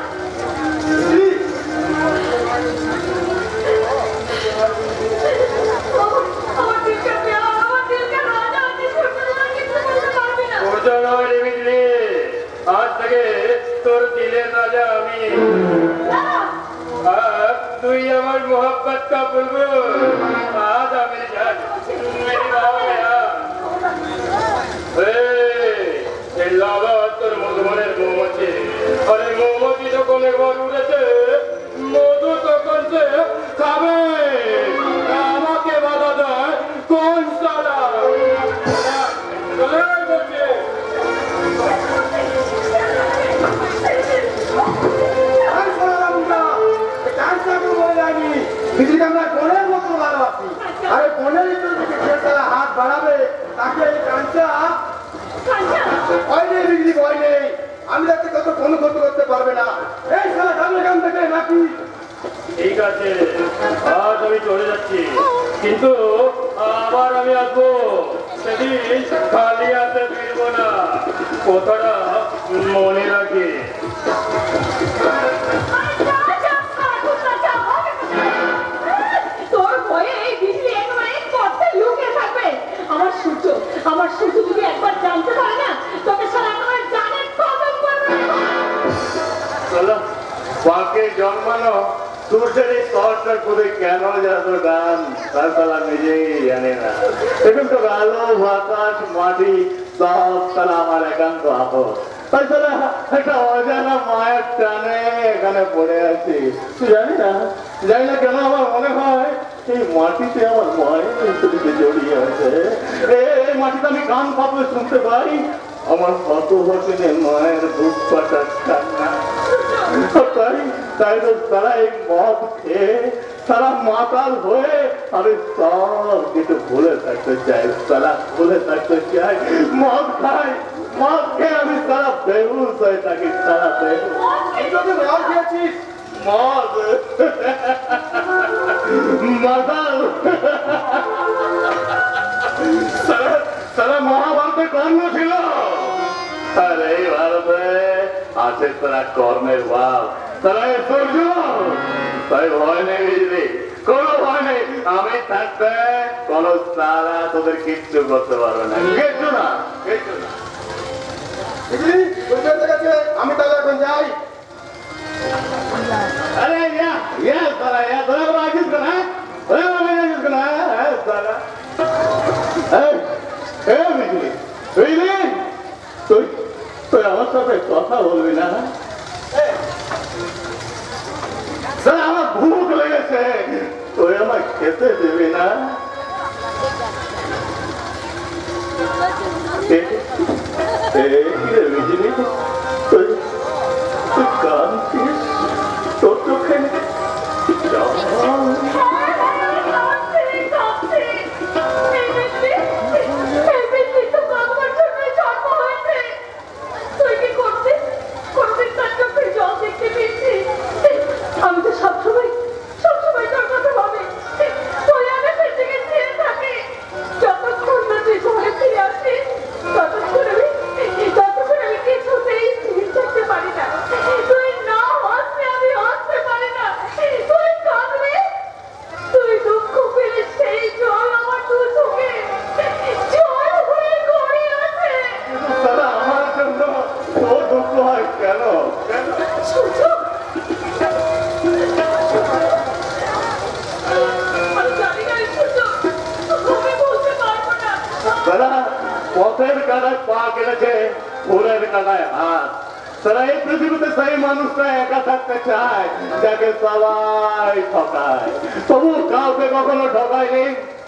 আমার দিলটা প্যার, আমার দিলটা রাজা, আমি সূর্য তোরা কিচ্ছু করতে পারবি না। সূর্য নয় রে বিজলি, আজ থেকে তোর দিলের রাজা আমি। আর তুই আমার मोहब्बत का बुलबुल, आज मेरी जान मेरी बाबा गया। এই লালা তোর মধুবনের মৌমাছি, আর এই মৌমাছি যখন একবার উড়েছে মধু তখন সে খাবে। আমাকে বাধা দেয় কোন সালা? বলছে আর শোনালাম না, ডান্সটা কোনো বলে যায়নি। বিজলিকে আমরা বোনের মতো ভালোবাসি। আরে বোনের ভিতর থেকে যে সালা হাত বাড়াবে তাকে এই ডান্সটা ভয় নেই বিজলি, ভয় নেই। আমি যাতে কত কোনো ক্ষতি করতে পারবে না। এই সালা সামনে এখান থেকে নাকি ঠিক আছে, আজ আমি চলে যাচ্ছি, কিন্তু আবার আমি আসবো। সেদিন খালি হাতে ফিরবো না, কথাটা মনে রাখি। তোর ভয়ে এই বিজলি একেবারে পথে লুকিয়ে থাকবে। আমার সূর্য যদি একবার জানতে পারে না, তোকে সারা একেবারে জানের কদম করবে। চলো, পাকে জন্মানো সূর্যের এই স্তরটার করে কেন যত গান তার তারা নিজেই জানে না। এখন তো আলো বাতাস মাটি সব তারা আমার একান্ত আপদ। তাই তারা একটা অজানা মায়ের টানে এখানে পড়ে আছি। তুই জানি না কেন আমার মনে হয় এই মাটিতে আমার মায়ের শরীরে জড়িয়ে আছে। এই মাটিতে আমি গান পাবো শুনতে পাই আমার কত বছরে মায়ের বুক পাটা কান্না। তাই তো তারা এই মদ খেয়ে তারা মাতাল হয়ে আমি সব কিছু ভুলে থাকতে চাই, তারা ভুলে থাকতে চাই। মদ খেয়ে আমি সারা বেহুশ হয়ে থাকি, সারা বেহুশ। যদি মদ খেয়েছিস মদ মাতাল সারা মহাভারতের কর্ম ছিল। আর এই ভারতে আছে তারা কর্মের ভাব, তারা সূর্য। তাই ভয় নেই বুঝলি, কোনো ভয় নেই। আমি থাকতে কোন সারা তোদের কিচ্ছু করতে পারবে না। কিচ্ছু না। বিজলি বুঝতে গেছে, আমি তাহলে এখন যাই। अरे या साला या साला को आजीज करना है, साला এই, এই বিজলি, বিজলি, তুই তুই আমার সাথে কথা বলবি না? স্যার, আমার ভুক লেগেছে, তুই আমায় খেতে দিবি না? বিজলি, তুই তুই কাঁদছিস, তোর চোখে আমি তো সবসময় সবসময় তোর কথা ভাবি, তুই আমার সেদিকে চেয়ে থাকি, যতক্ষণ না তুই ঘরে ফিরে আসিস ততক্ষণ আমি কিছুতেই স্থির থাকতে পারি না। তুই না হাসলে আমি হাসতে পারি না, তুই কাঁদলে, তুই দুঃখ পেলে সেই জল আমার দু চোখে জল হয়ে গড়িয়ে আসে। তারা আমার জন্য তোর দুঃখ হয় কেন? সূর্য, আমি জানি না সূর্য, আমি বলতে পারবো না। তারা পথের কানায় পা কেটেছে, ফুলের কানায় হাত। তারা এই পৃথিবীতে সেই মানুষটা একা থাকতে চায় যাকে সবাই ঠকায়, তবু কাউকে কখনো ঠকায়নি,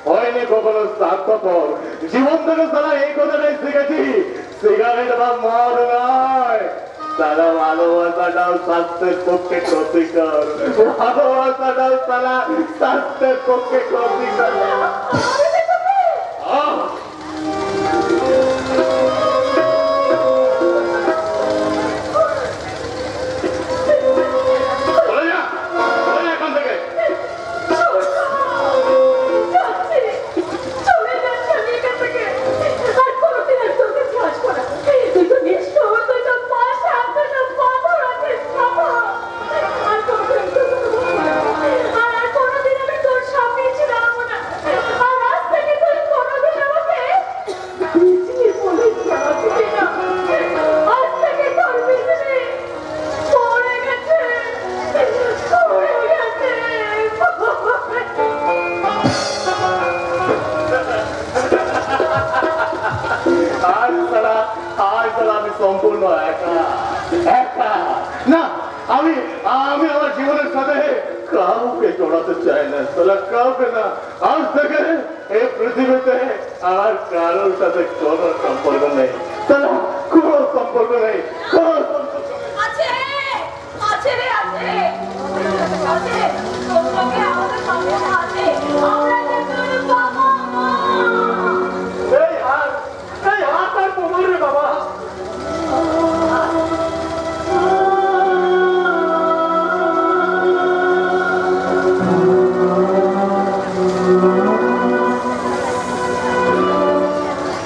হয়নি কখনো স্বার্থপর। জীবন থেকে তারা এই কথাটাই শিখেছি, সিগারেট বা মদ নয়, তারা ভালোবাসাটাও স্বাস্থ্যের পক্ষে ক্ষতিকর, ভালোবাসাটাও তারা স্বাস্থ্যের পক্ষে ক্ষতিকর। আমি সম্পূর্ণ একা একা না, আমি আমার জীবনের সাথে কাউকে জড়াতে চাই না, তাহলে কাউকে না। আজ থেকে এই পৃথিবীতে আমার কারোর সাথে কোনো সম্পর্ক নেই, তাহলে কোনো সম্পর্ক নেই, কোনো সম্পর্ক আছে আছে রে আছে আছে, তোর সঙ্গে আমাদের সম্পর্ক আছে, আমরা যে তোর বাবা মা। এই হাত আর কোমর রে বাবা।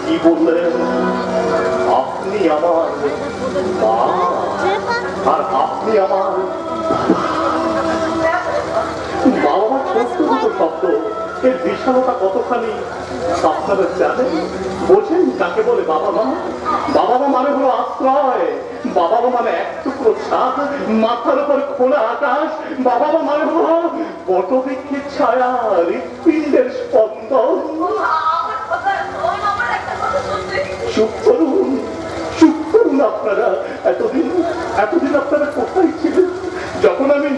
কি বললেন আপনি? আমার মা আর আপনি আমার বাবা মা, ছোট্ট দুটো শব্দ, এর বিশালতা কতখানি আপনারা জানেন? বোঝেন কাকে বলে বাবা মা? বাবা মা মানে হলো আশ্রয়, বাবা মা মানে এক টুকরো ছাদ, মাথার উপর খোলা আকাশ, বাবা মা মানে হলো বটবৃক্ষের ছায়া, হৃৎপিণ্ডের স্পন্দন। আমার কথা শোন, আমার একটা কথা শুনতে। চুপ করুন আপনারা। এতদিন আপনারা কোথায় ছিলেন? যখন আমি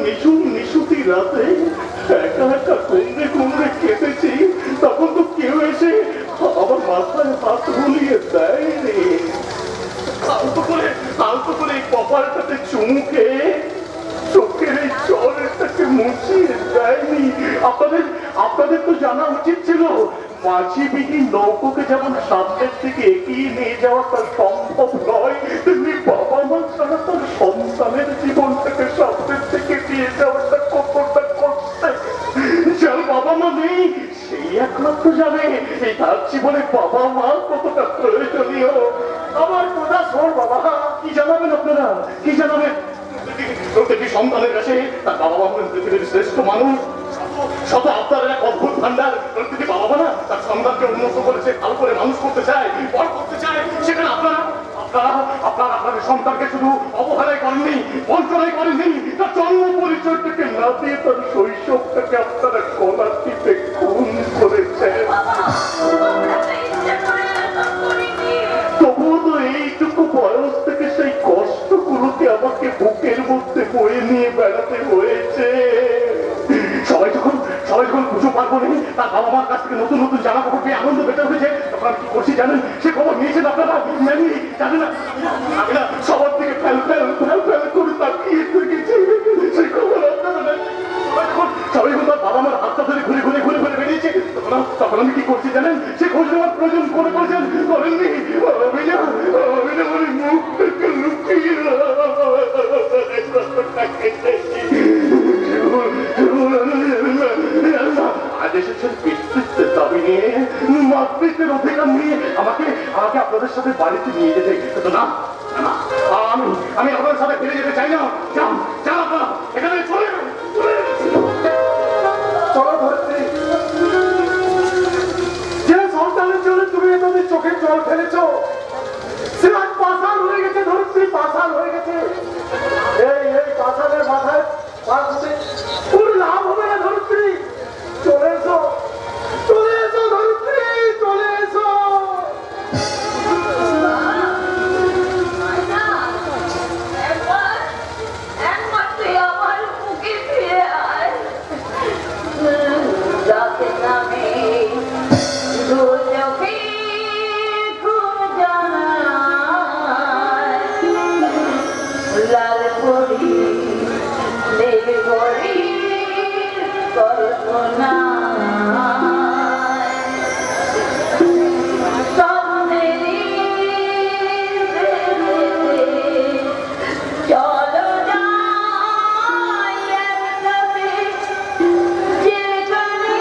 নিশুতি রাতে একা একা কুমড়ে কেঁদেছি, তখন তো কেউ এসে আমার মাথায় হাত বুলিয়ে দেয়নি, আলতো করে কপালটাতে চুমু খেয়ে চোখের এই জলটাকে মুছিয়ে দেয়নি। আপনাদের তো জানা উচিত ছিল, মাঝিবিহীন নৌকোকে যেমন সামনের দিকে এগিয়ে নিয়ে যাওয়া তার সম্ভব নয়, তেমনি বাবা মা ছাড়া তার সন্তানের জীবনটাকে সামনের দিকে নিয়ে যাওয়াটা কতটা কষ্ট। যার বাবা মা নেই সেই একমাত্র জানে এই তার জীবনে বাবা মা কতটা প্রয়োজনীয়। আমার কথা শোন বাবা। কি জানাবেন আপনারা? কি জানাবেন? প্রত্যেকটি সন্তানের কাছে তার বাবা মা হলেন পৃথিবীর শ্রেষ্ঠ মানুষ। শত আপনার এক অদ্ভুত ভান্ডার। প্রত্যেকটি বাবা মা না তার সন্তানকে উন্নত করেছে, ভালো করে মানুষ করতে চায়, বড় করতে চায়। সেখানে আপনাদের সন্তানকে শুধু অবহেলাই করেননি, বঞ্চনাই করেননি, তার জন্ম পরিচয়টাকে না দিয়ে তার শৈশবটাকে আপনারা গলা টিপে খুন করেছেন। বাবা, আমরা তো যখন পুজো পার্বণে তার বাবা মার কাছ থেকে নতুন নতুন জামা কাপড় পেয়ে আনন্দ পেতে হয়েছে, তখন আমি কি করছি জানেন? সে খবর নিয়েছেন আপনারা? জানি জানেন না, আমি না সবার থেকে ফেল করে তাকিয়ে থেকেছি। সেই খবর আপনারা না, সবাই যখন তার বাবা মার হাতটা ধরে ঘুরে বেরিয়েছে, তখন আমি কি করছি জানেন? সে খোঁজ নেওয়ার প্রয়োজন করেছেন, করেননি? আমি না আমার মুখ থেকে লুকিয়ে আজ এসেছেন পিতৃত্বের দাবি নিয়ে, মাতৃত্বের অধিকার নিয়ে আমাকে আপনাদের সাথে বাড়িতে নিয়ে যেতে। কিন্তু না, আমি আপনাদের সাথে ফিরে যেতে চাই না। যান আপনারা এখানে চলে চলো ধরছি, যে সন্তানের জন্য তুমি এতদিন চোখের জল ফেলেছ সে আজ পাশাল হয়ে গেছে। ধরছি পাশাল হয়ে গেছে। এই পাশালের মাথায় কোনো লাভ হবে না। ধরছি চলে এসো ধরছি, চলে এসো। একবার তুই আমার মুখে ফিরে আয়। রাতে নামে দু চোখে ঘুম জানায়, লাল পরি নীল পরি কল্পনা চলো যাই একসাথে যেখানে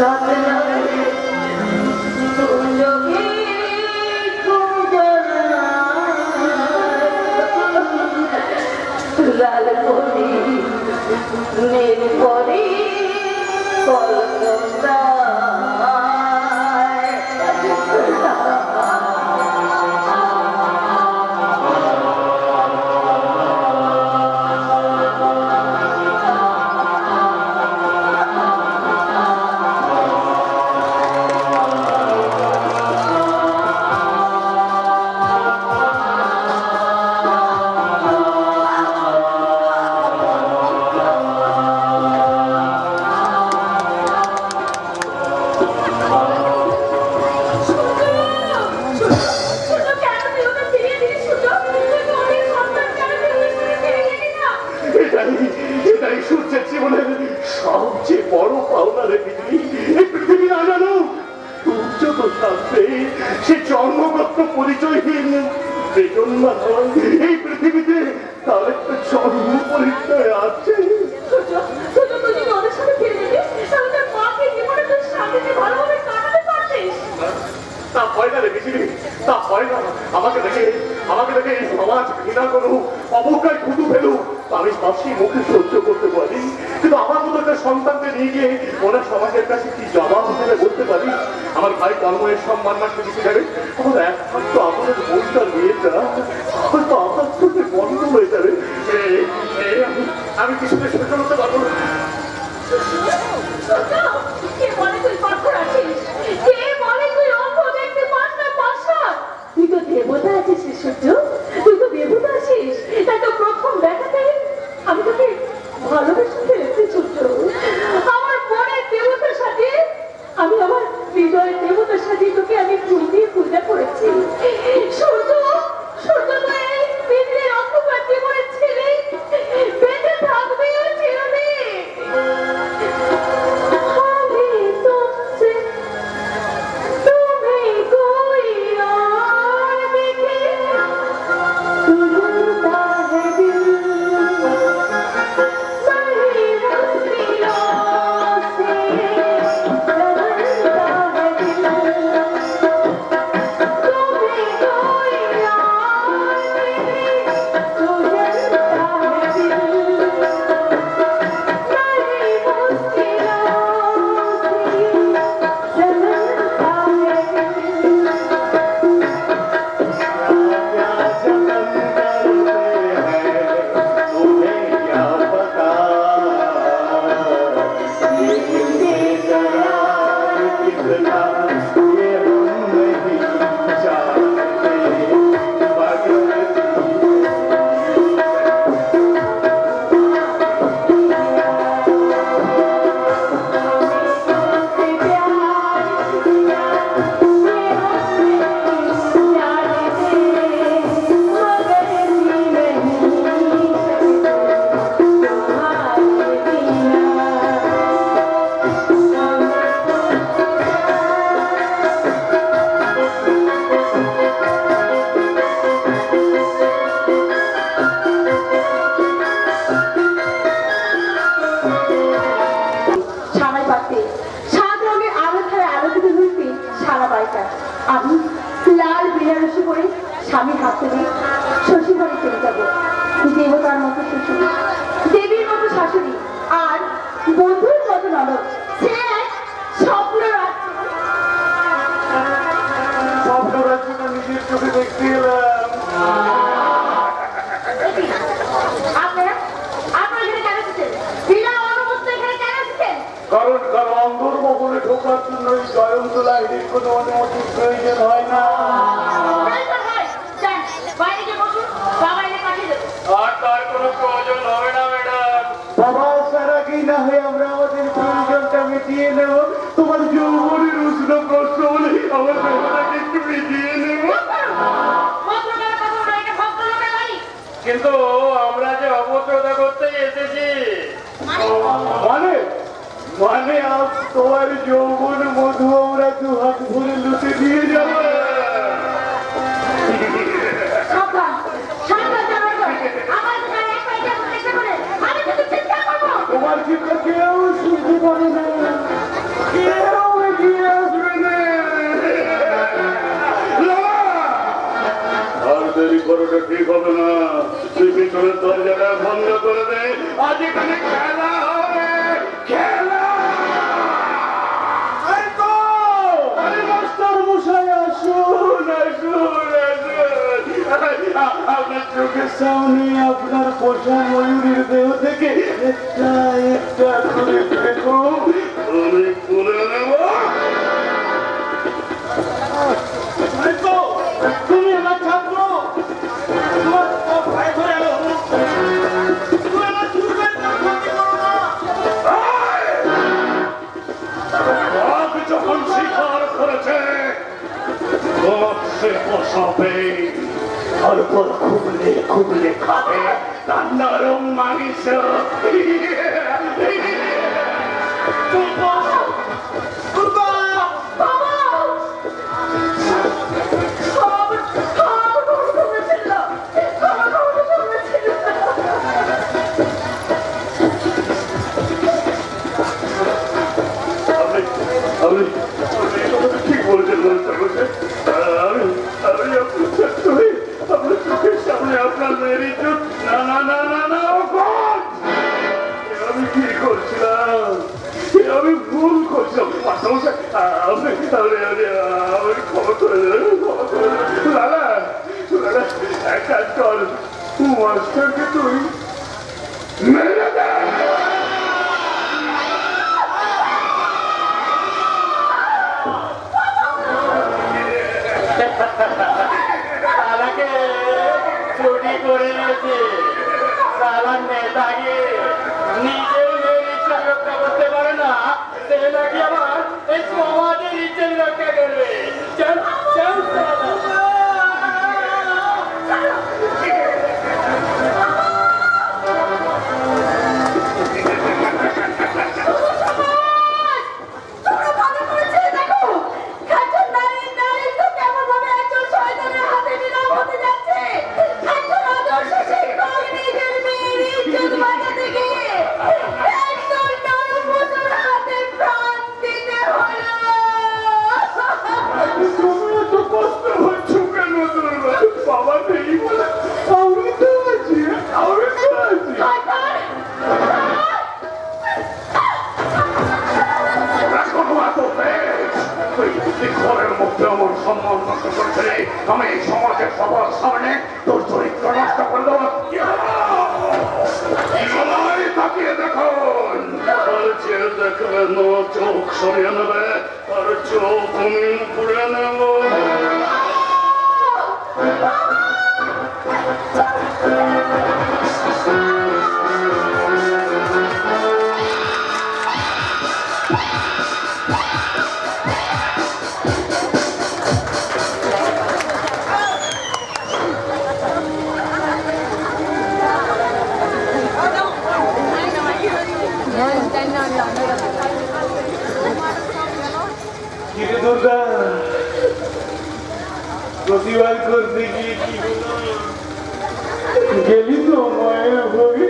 রাত নামে চোখে ঘুম জানায়, লাল পরি নীল পরি কল্পনা। এটাই সূর্যের জীবনের সবচেয়ে বড় পাওনা রে পৃথিবী। এই পৃথিবী না জানো সূর্য তো থাকবে, সে জন্মগত পরিচয়হীন বেজন্মা নয়। এই পৃথিবীতে তার একটা জন্ম পরিচয় আছে। তা হয় না রে পৃথিবী, তা হয় না। আমাকে দেখে সমাজ ঘৃণা করুক, অবজ্ঞায় থুতু ফেলুক, আমি হাসি মুখে সহ্য করতে পারি। কিন্তু আমার মতো একটা সন্তানকে নিয়ে গিয়ে ওরা সমাজের কাছে কি জবাব হিসেবে বলতে পারি? আমার ভাই কর্মের সম্মান না শুধু যাবে, আমার একমাত্র আমাদের বইটার মেয়েটা হয়তো আমার চোখে বন্ধ হয়ে যাবে। আমি কিছুতে সহ্য করতে পারবো না। কে বলে তুই পাথর আছিস? কে বলে তুই অন্ধ, দেখতে পাস না পাশা? তুই তো দেবতা আছিস রে সূর্য, তুই তো দেবতা আছিস। তাই তো প্রথম দেখাতে আমি তোকে ভালোবেসে ফেলেছি সূর্য। আমার মনের দেবতার সাথে আমি আমার হৃদয়ের দেবতার সাথে তোকে আমি ফুল দিয়ে পূজা করেছি। সূর্য সূর্য তো এই পৃথিবীর অন্ধকার জীবনের ছেলে বেঁচে থাকবে চিরদিন। আমি तुमसे तुम्हें कोई और देखे तो डरता है दिल, नहीं কারণ কার অন্ধর ভবনে ঢোকার জন্য এই জয়ন্ত লাইনের কোনো অনুমতির প্রয়োজন হয় না। আর তার কোনো প্রয়োজন হবে না ম্যাডাম। বাবা সারা কি না হয় আমরা আমাদের প্রয়োজনটা মিটিয়ে নেব। তোমার যৌবনের উষ্ণ প্রশ্ন বলে আমার দেহটাকে একটু মিটিয়ে নেব। কিন্তু আমরা যে অভদ্রতা করতে এসেছি মানে মানে আজ তোমার যৌবন মধু আমরা দু হাত ভরে লুটে দিয়ে যাবো। তোমার চিন্তা কেউ শুনতে পারে না, কেউ এগিয়ে আসবে না। আর দেরি করাটা ঠিক হবে না। তুই পিছনের দরজাটা বন্ধ করে দে। আজ এখানে খেলা হবে, খেলা। মাস্টার মশাই আসুন আসুন আসুন। আপনার চোখের সামনে আপনার পোষা ময়ূরের দেহ থেকে একটা একটা করে দেখুন। আমি তুলে নেব। তুমি আমার ছাত্র, তোমার ভাই ধরে এলো। তুমি আমার চুলকায় না, ক্ষতি করো না। বাঘ যখন শিকার করেছে সে বসাবে, তারপর খুবলে খুবলে খাবে তার নরম মাংস। ঠিক বলছেন আপনার চোখের সামনে আপনার মেয়ের ইজ্জত। না না না না না, আমি কি করছিলাম? আমি ভুল করছিলাম। আপনি ক্ষমা করে দেবেন, ক্ষমা করে দেবেন। লালা লালা এক কাজ কর, মাস্টারকে তুই মেরে দে। তালাকে ছুটি করে নিয়েছে। তালার নেতাকে নিজের মেয়ের ইচ্ছা রক্ষা করতে পারে না, সে নাকি আবার এই সমাজের ইচ্ছা রক্ষা করবে। চল চল বাবা নেই বলে আমি তো আছি, আমি তো আছি। ঘরের মধ্যে আমার সম্মান নষ্ট করছিলে, আমি এই সমাজের সবার সামনে তোর চরিত্র নষ্ট করে দেবো। তাকিয়ে দেখুন, দেখবে না চোখ সরিয়ে নেবে, আর চোখ আমি পুড়ে নেব। দুর্গা প্রতিবাদ করতে গিয়ে কি গেলি তো মায়ের ভোগে।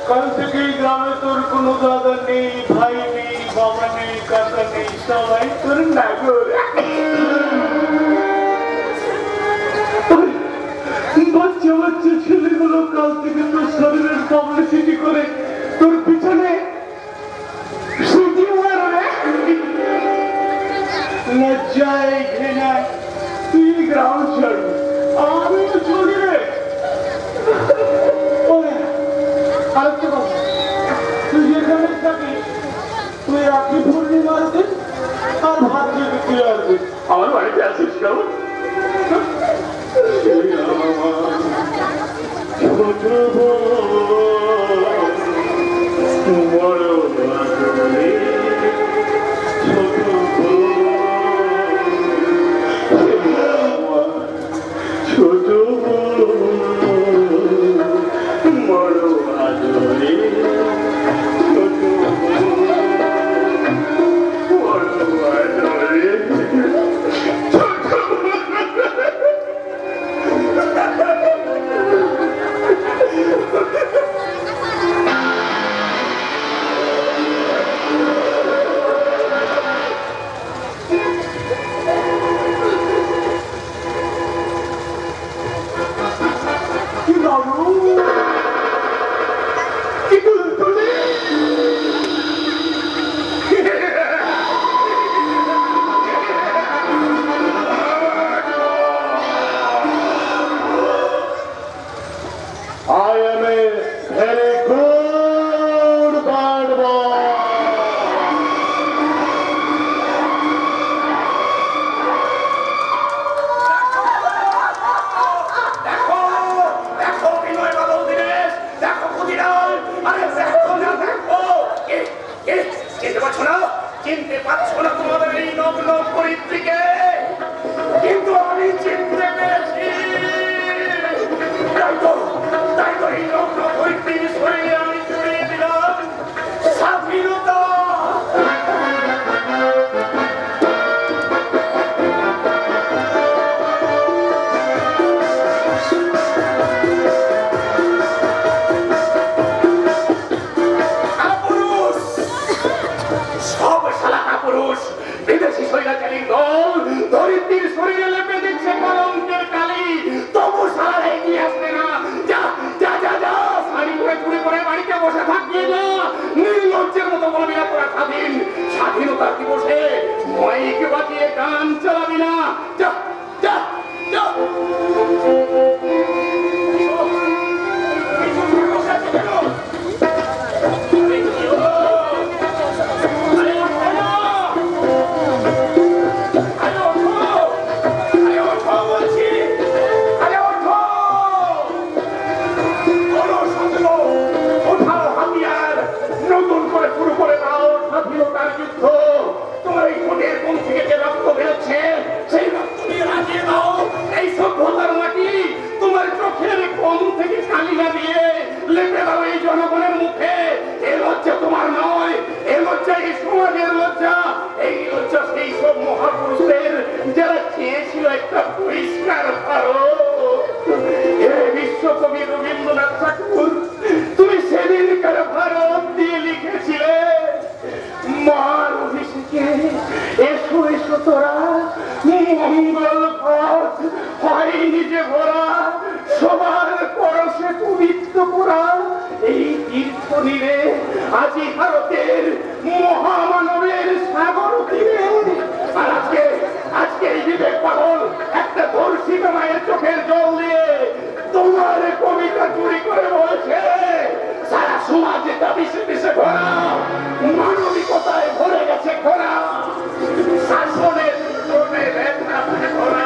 কাল থেকে এই গ্রামে তোর কোনো দাদা নেই, ভাই নেই, বাবা নেই, কাকা নেই, সবাই তোর নাগর। বাচ্চা বাচ্চা ছেলেগুলো কাল থেকে তোর শরীরের পাবলিসিটি করে তোর পিছনে লজ্জায় ঘৃণায় তুই গ্রাম ছাড়বি, আমি তো ছড়ি রে। আরেকটা কথা, আছিস কেমন? ছোট বড় আদরে ছোট ছোট বড় আদরে ছোট বড় আদরে কি বাবু কি তুলতুলে I am a very good bird boy. দেখো দেখো বিনয় বাদল দিনেশ দেখো ক্ষুদিরাম আরে দেখো না দেখো চিনতে পারছো না তোমাদের এই নগ্ন পরিত্রিকে কিন্তু আমি চিনতে পেরেছি তাই তো এই নগ্ন পরিত্রিক শরীরে আমি জড়িয়ে দিলাম স্বাধীনতা সব শালা কাপুরুষ বিদেশি স্বৈরাচারীর দল ধরিত্রীর শরীরে লেপে দিচ্ছে কলঙ্কের কালি তবু শালা এগিয়ে আসবে না যা যা যা যা শাড়ি পরে চুরি করে বাড়িতে বসে থাকবে না নির্লজ্জের মতো বলবি না তোরা স্বাধীন স্বাধীনতার দিবসে মাইক বাজিয়ে গান চালাবি না যা যা যা নতুন করে শুরু করে দাও স্বাধীনতার যুদ্ধ তোমার এই কোটের কোন থেকে যে রক্ত বেরোচ্ছে সেই রক্ত দিয়ে রাজিয়ে দাও এই সভ্যতার মাটি তোমার চোখের কোন থেকে কালিমা দিয়ে লেপে দাও এই জনগণের মুখে এই লজ্জা তোমার নয় এই লজ্জা এই সমাজের লজ্জা এই লজ্জা সেই সব মহাপুরুষদের যারা চেয়েছিল একটা পরিষ্কার ভারত এই বিশ্বকবি রবীন্দ্রনাথ ঠাকুর তুমি সেদিনকার ভারত দিয়ে লিখেছিলে মার অভিষেকে এসো এসো তোরা মঙ্গল পথ হয়নি যে ভরা সবার পরশে পবিত্র করা এই তীর্থ নীরে আজি ভারতের মহামানবের সাগর তীরে আর আজকে এই বিবেক পাগল একটা ধর্ষিত মায়ের চোখের জল দিয়ে তোমার কবিতা চুরি করে বলছে সারা সমাজে দাবিসে পিছে ভরা মানবিকতায় ভরে গেছে খরা শাসনের ভরা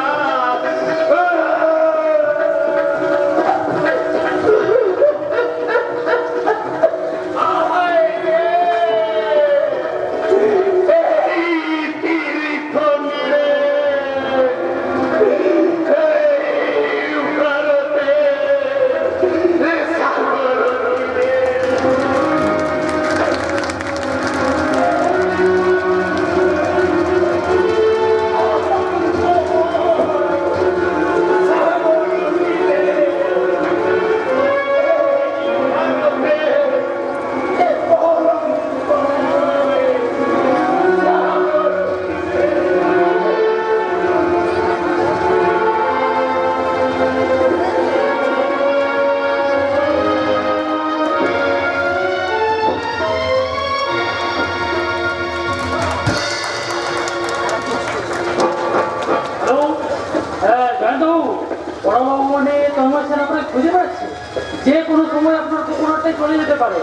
যে কোনো সময় আপনার কুকুরটাই চলে যেতে পারে।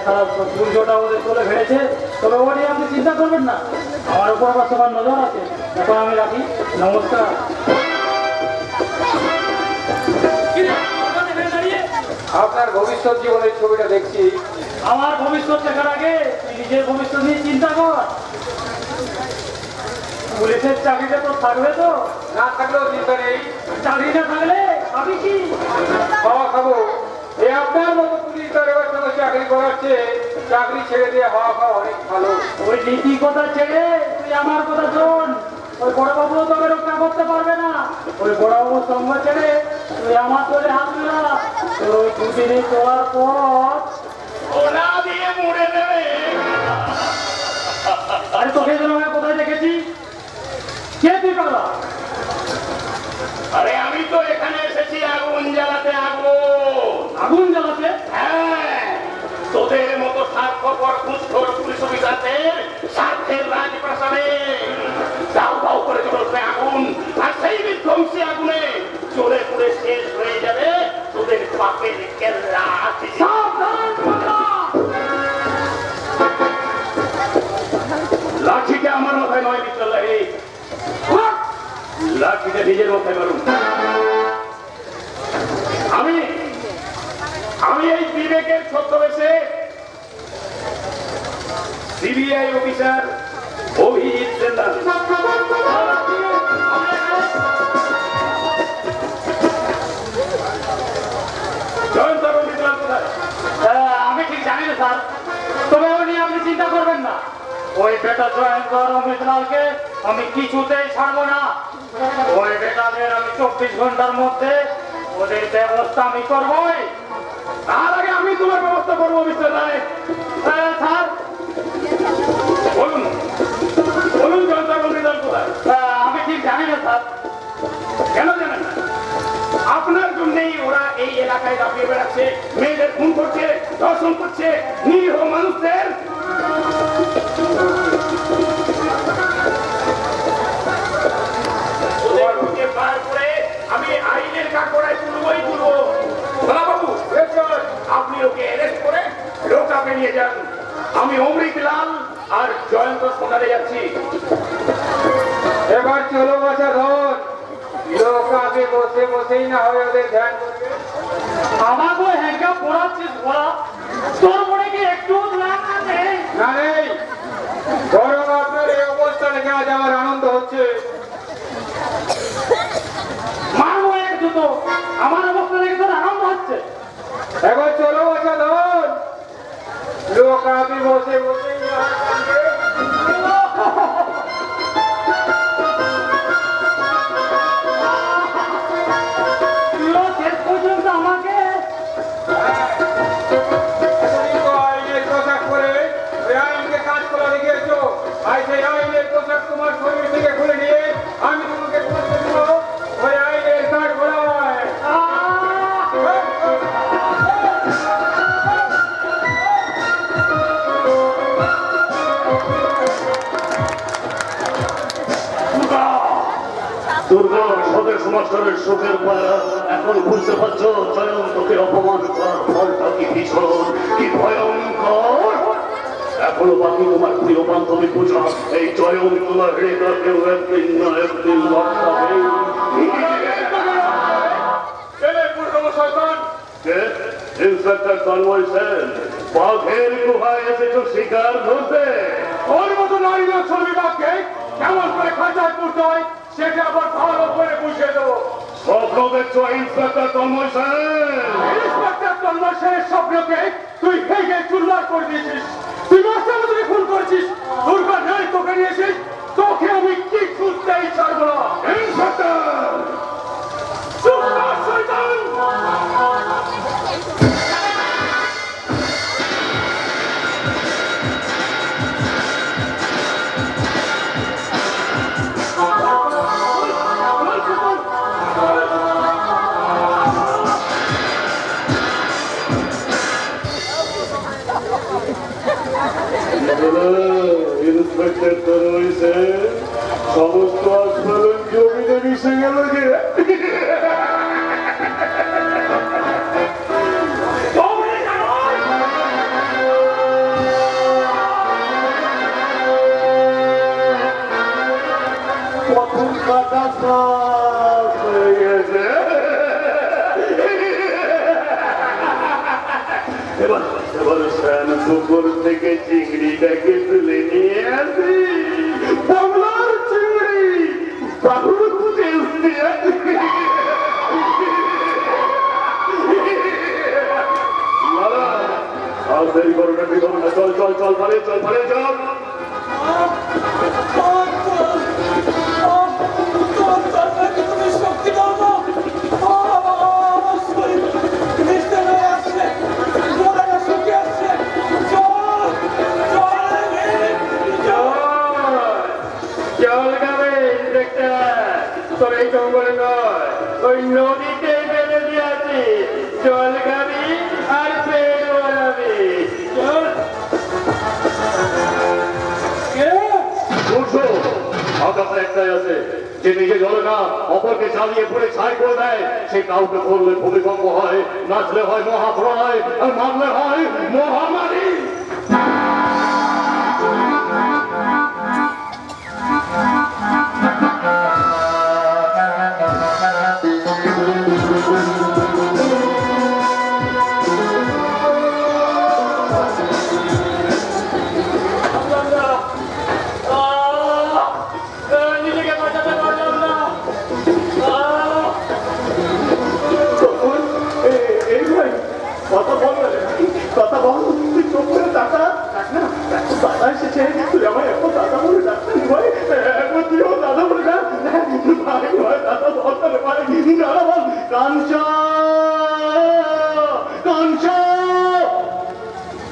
সারা সূর্যটা আমাদের চলে ফেলেছে, তবে ওটা আপনি চিন্তা করবেন না, আমার উপর আবার সবার নজর আছে। এখন আমি রাখি, নমস্কার। আপনার ভবিষ্যৎ জীবনের ছবিটা দেখছি। আমার ভবিষ্যৎ দেখার আগে তুই নিজের ভবিষ্যৎ নিয়ে চিন্তা কর। পুলিশের চাকরিটা তো থাকবে তো? না থাকলেও চিন্তা নেই, চাকরি না থাকলে আমি কি খাওয়া খাবো। এই আপনার মতো পুলিশ দরবার সঙ্গে চাকরি করার চেয়ে চাকরি ছেড়ে দিয়ে হাওয়া খাওয়া অনেক ভালো। ওই নীতি কথা ছেড়ে তুই আমার কথা শোন। ওই বড়বাবু তোকে রক্ষা করতে পারবে না। ওই বড়বাবুর সঙ্গ ছেড়ে তুই আমার তোরে হাত মেলা। তোর ওই দুদিনে চলার পর ওনা দিয়ে মুড়ে দেবে। আরে তোকে যেন আমি কোথায় দেখেছি? কে তুই পাগলা? আরে আমি তো এখানে এসেছি আগুন জ্বালাতে। আগুন আগুন জ্বালাতে? হ্যাঁ, তোদের মতো স্বার্থপর ঘুষখোর পুলিশ অফিসারদের স্বার্থের রাজপ্রাসাদে দাউ দাউ করে চলবে আগুন। আর সেই বিধ্বংসী আগুনে জ্বলে পুড়ে শেষ হয়ে যাবে তোদের পাপের কেল্লা। সাবধান পাগলা! লাঠিটা আমার মাথায় নয় বিদ্যালয়, লাঠিটা নিজের মাথায় মারুন। আমি আমি এই বিবেকের ছদ্মবেশে সিবিআই অফিসার অভিজিৎ সেন্দাল। জয়ন্ত রঞ্জিতলাল কোথায়? আমি ঠিক জানি না স্যার, তবে ও নিয়ে আপনি চিন্তা করবেন না। ওই বেটা জয়ন্ত অমিতলালকে আমি কিছুতেই ছাড়বো না। ওই বেটাদের আমি 24 ঘন্টার মধ্যে ওদের ব্যবস্থা আমি করবোই। তার আগে আমি তোমার ব্যবস্থা করবো মিস্টার রায়। স্যার বলুন বলুন জয়ন্ত রঞ্জিতলাল কোথায়? আমি ঠিক জানি না স্যার। কেন জানেন না? আপনার জন্যই ওরা এই এলাকায় দাপিয়ে বেড়াচ্ছে, মেয়েদের খুন করছে, ধর্ষণ করছে, নিরীহ মানুষদের। ওদের বুকে পার করে আমি আইনের কাঠগড়ায় তুলবই তুলবো। বাবু, আপনি ওকে অ্যারেস্ট করে লোকাপে নিয়ে যান। আমি অমৃতলাল আর জয়ন্ত সোনারে যাচ্ছি। এবার চলো বাছা ধন, লোক আগে বসে বসেই না হয় ওদের ধ্যান করবে। আমাকে হ্যাঙ্গা পড়াচ্ছিস বলা, তোর মনে কি একটু লাভ নেই? না নেই, বরং আপনার এই অবস্থা দেখে আজ আমার আনন্দ হচ্ছে। মারবো এক জুতো, আমার অবস্থা দেখে তোর আনন্দ হচ্ছে? এবার চলো বাছা ধন, লোক আগে বসে বসেই না হয় কাঁদবে। তুইও শেষ পর্যন্ত আমাকে তুমি তো আইনের পোশাক পরে ওই আইনকে কাজ করা দেখিয়েছো। আর সেই আইনের পোশাক তোমার শরীর থেকে খুলে নিয়ে আমি তোমাকে করতে দেবো ওই আইনের কাজ করায়। দুর্গা সদের সমাজের শোকের পায়া এখন বুঝতে পারছো জয়ন্তকে অপমান করার ফলটা কি ভীষণ, কি ভয়ঙ্কর। এখনো বাকি তোমার প্রিয় বান্ধবী পূজা। এই জয়ন্তলা হৃদয়কেও একদিন না একদিন বাঁচাবে। ইন্সপেক্টর তন্ময় সেন, বাঘের গুহায় এসেছো শিকার ধরতে। ওর মতো নারী ছবি বাক্যে কেমন করে খাঁচায় করতে হয় সেটা আবার ভালো করে বুঝিয়ে দেবো। স্বপ্ন দেখছো ইন্সপেক্টর তন্ময় সেন? ইন্সপেক্টর তন্ময় সেনের স্বপ্নকে তুই ভেঙে চুরমার করে দিয়েছিস। তুই মাস্টার মতো খুন করেছিস। দুর্গা নাই তোকে নিয়েছিস, তোকে আমি কি খুঁজতেই ছাড়বো না। ইন্সপেক্টর চুপ কর, শয়তান! ইন্সপেক্টর তন্ময় সেন, সমস্ত আস্ফালন জমিতে মিশে গেল যে। এবার এবার শ্যান পুকুর থেকে চিংড়িটাকে তুলে নিয়ে আসি বাংলার চিংড়ি বাবুর খুঁজে উঠতে আর দেরি করো না চল চল চল ফলে চল ফলে চল তুমি শক্তি দাও না আমার শরীর নিস্তেজ হয়ে আসছে গোড়াটা শুকিয়ে আসছে চল জল খাবে তোর এই জঙ্গলে নয় ওই নদীতে বেঁধে দিয়েছি জল খাবি আর পেট বাড়াবি চল বুঝছো আকাশে একটাই আছে যে নিজে জলে না অপরকে চালিয়ে পড়ে ছাই করে দেয় সে কাউকে করলে ভূমিকম্প হয় নাচলে হয় মহাপ্রলয় আর মারলে হয় মহামারী নিজেকে বাঁচাতে পারলাম না এই ভাই কথা বল কথা বল তুই চোখ করে টাকা ডাক না দাদা এসেছে তুই আমার এখন দাদা বলে ডাক্তার ভাই এখন তুইও দাদা বলে ডাক ভাই ভাই দাদা বলতে পারে দাদা বল কাঞ্চা কাঞ্চা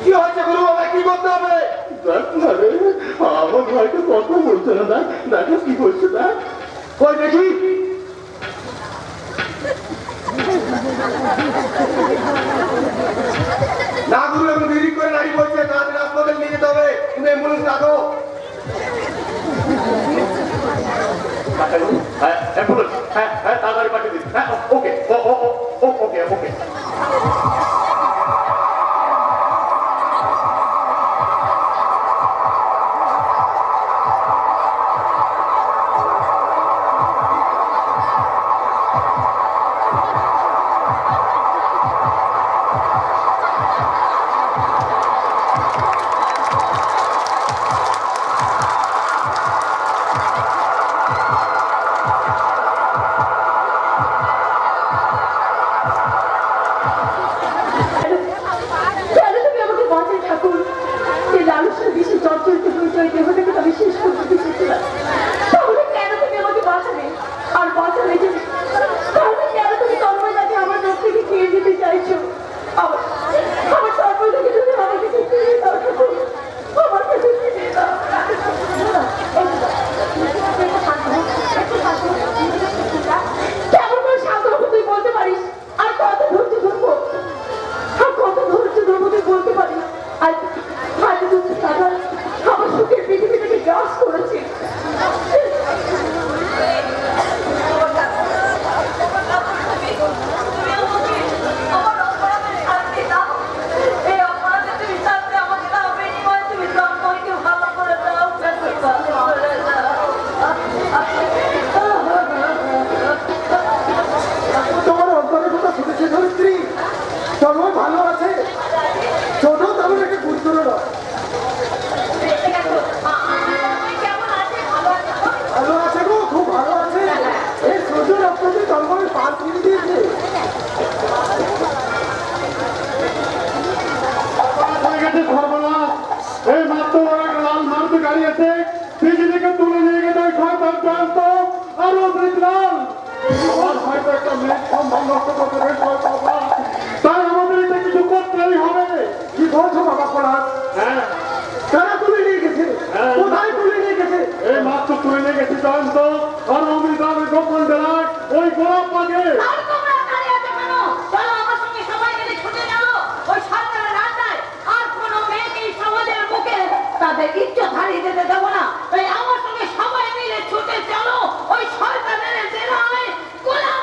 কি হয়েছে গুরু বাবা কি করতে হবে দেখ না রে আমার ভাইকে কথা বলছে না দেখ দেখো কি করছে দেখ কই দেখি না গুরু এখন দেরি করে নারী বলছে তাড়াতাড়ি হাসপাতাল নিয়ে যেতে হবে তুমি অ্যাম্বুলেন্স ডাকো হ্যাঁ হ্যাঁ হ্যাঁ তাড়াতাড়ি পাঠিয়ে দিন হ্যাঁ ওকে ওকে ওকে কেন তুমি আমাকে বাঁচাই ঠাকুর এই লালসার বেশি চর্চরিত পরিচয় দেহটাকে আমি শেষ করতে চেয়েছিলাম তাহলে কেন তুমি আমাকে বাঁচাবে আর বাঁচাবে যে তাহলে কেন তুমি তন্ময়দাকে আমার কাছ থেকে খেয়ে যেতে চাইছো আমার তন্ময়দাকে তুমি আমার কাছে ফিরিয়ে দাও ঠাকুর আমার কাছে ফিরিয়ে দাও কেমন করে শান্ত হবো তুই বলতে পারিস আর কত ধৈর্য ধরবো আর কত ধৈর্য ধরবো তুই বলতে পারিস আর হাতে দুটো টাকা আমার সুখের পৃথিবী থেকে গ্রাস করেছে তোমার অন্তরের কথা শুনেছে ধরিত্রী তন্ময় ভালো আছে ছোট তেমন একটা গুরুতর নয় ভালো আছে গো খুব ভালো আছে এই ছোট রক্তটি তন্ময়ের পাঁচ মিনিট দিয়েছে এই মাত্র লাল মারুতি গাড়ি আছে বিজেপিকে তুলে নিয়ে গেছে শয়তান ক্লান্ত আরো বিকলাল আমার হয়তো একটা মেয়ে সম্মান নষ্ট করতে তাই আমাদের এটা কিছু করতেই হবে কি বলছো বাবা পলাশ হ্যাঁ তারা তুলে নিয়ে গেছে কোথায় তুলে নিয়ে গেছে এই মাত্র তুলে নিয়ে গেছি জয়ন্ত আর অমৃতাবের গোপন জেলায় ওই গোলাপ পাগে আর তোমরা দাঁড়িয়ে আছো কেন? চলো আমার সঙ্গে সবাই মিলে ছুটে যাও ওই সরকারের রাস্তায়। আর কোনো মেয়েকে এই সমাজের বুকে তাদের ইজ্জত হারিয়ে যেতে দেবো না। তাই আমার সঙ্গে সবাই মিলে ছুটে চলো ওই সরকারের জেলায় গোলাম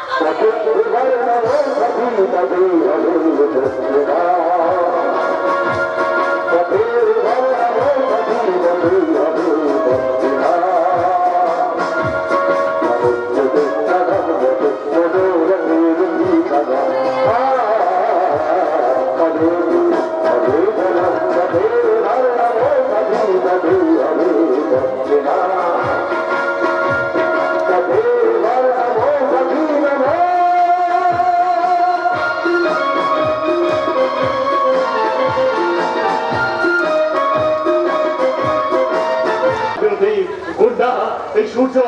Thank you. সূর্য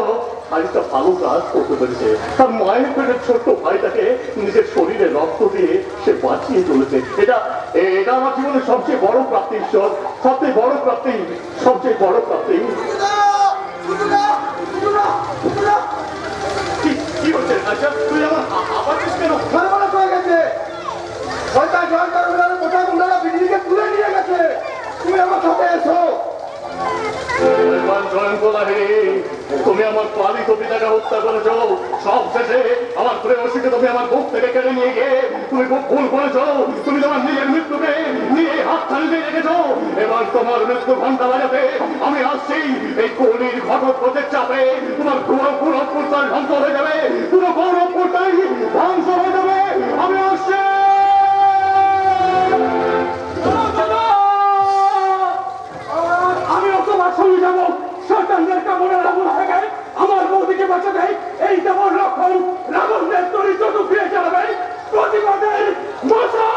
খানিকটা ভালো কাজ করতে পেরেছে। তার মায়ের পেটের ছোট্ট ভাইটাকে নিজের শরীরে রক্ত দিয়ে সে বাঁচিয়ে চলেছে। এটা এটা আমার জীবনের সবচেয়ে বড় প্রাপ্তি, ঈশ্বর, সবচেয়ে বড় প্রাপ্তি, সবচেয়ে বড় প্রাপ্তি। কি হচ্ছে? আচ্ছা, তুই আমার আবার কেন? সর্বনাশ হয়ে গেছে। শয়তান জয়ন্তর কোথায় গুন্ডারা বিজলিকে তুলে নিয়ে গেছে। তুমি আমার সাথে এসো। জয়ন্ত লাহিড়ী, তুমি আমার পালিত পিতাকে হত্যা করেছ। সব শেষে আমার প্রেয়সীকে তুমি আমার বুক থেকে কেড়ে নিয়ে গিয়ে তুমি খুব ভুল করেছ। তুমি তোমার নিজের মৃত্যুকে নিয়ে হাত ছাড়ি দিয়ে রেখেছ। এবার তোমার মৃত্যু ঘন্টা বাজাতে আমি আসছি। এই কলির ঘটক পথের চাপে তোমার পুরো গৌরবপুরটাই ধ্বংস হয়ে যাবে। পুরো গৌরবপুরটাই ধ্বংস হয়ে যাবে। আমি আসছি। আমি তোমার সঙ্গে যাবো। শয়তানদের কামড়ের আগুন থেকে আমার বৌদিকে বাঁচাবে। এই তোমার লক্ষণ। রাবণদের তরি চতুর্দিকে চালাবে। প্রতিবাদের মশা।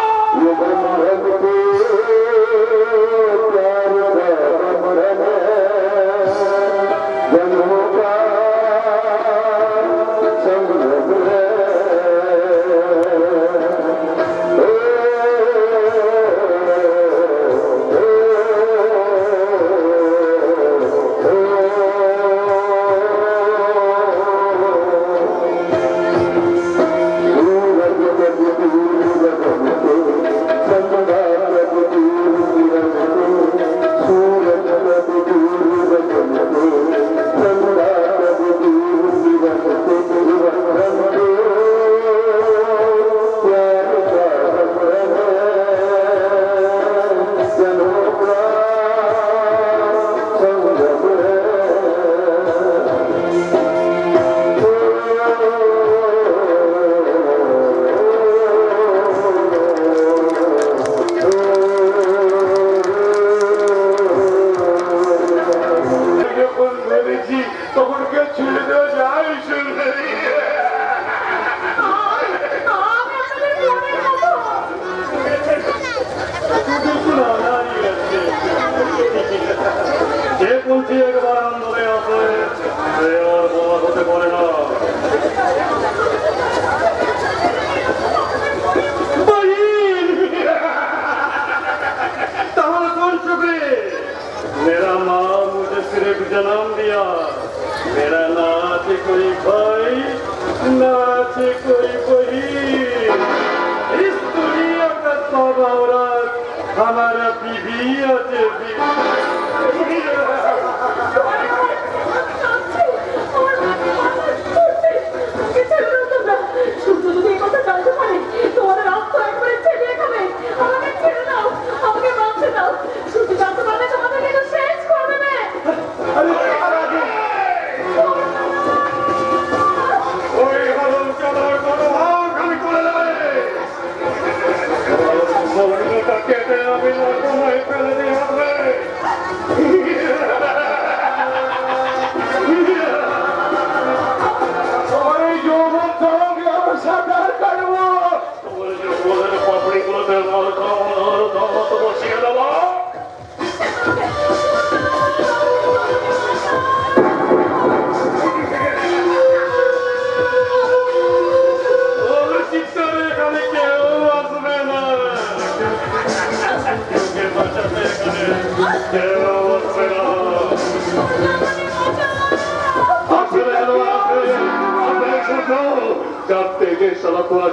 जन्म दिया मेरा नाच कोई भाई नाच कोई बहन इस दुनिया का सब औरत हमारा बीवी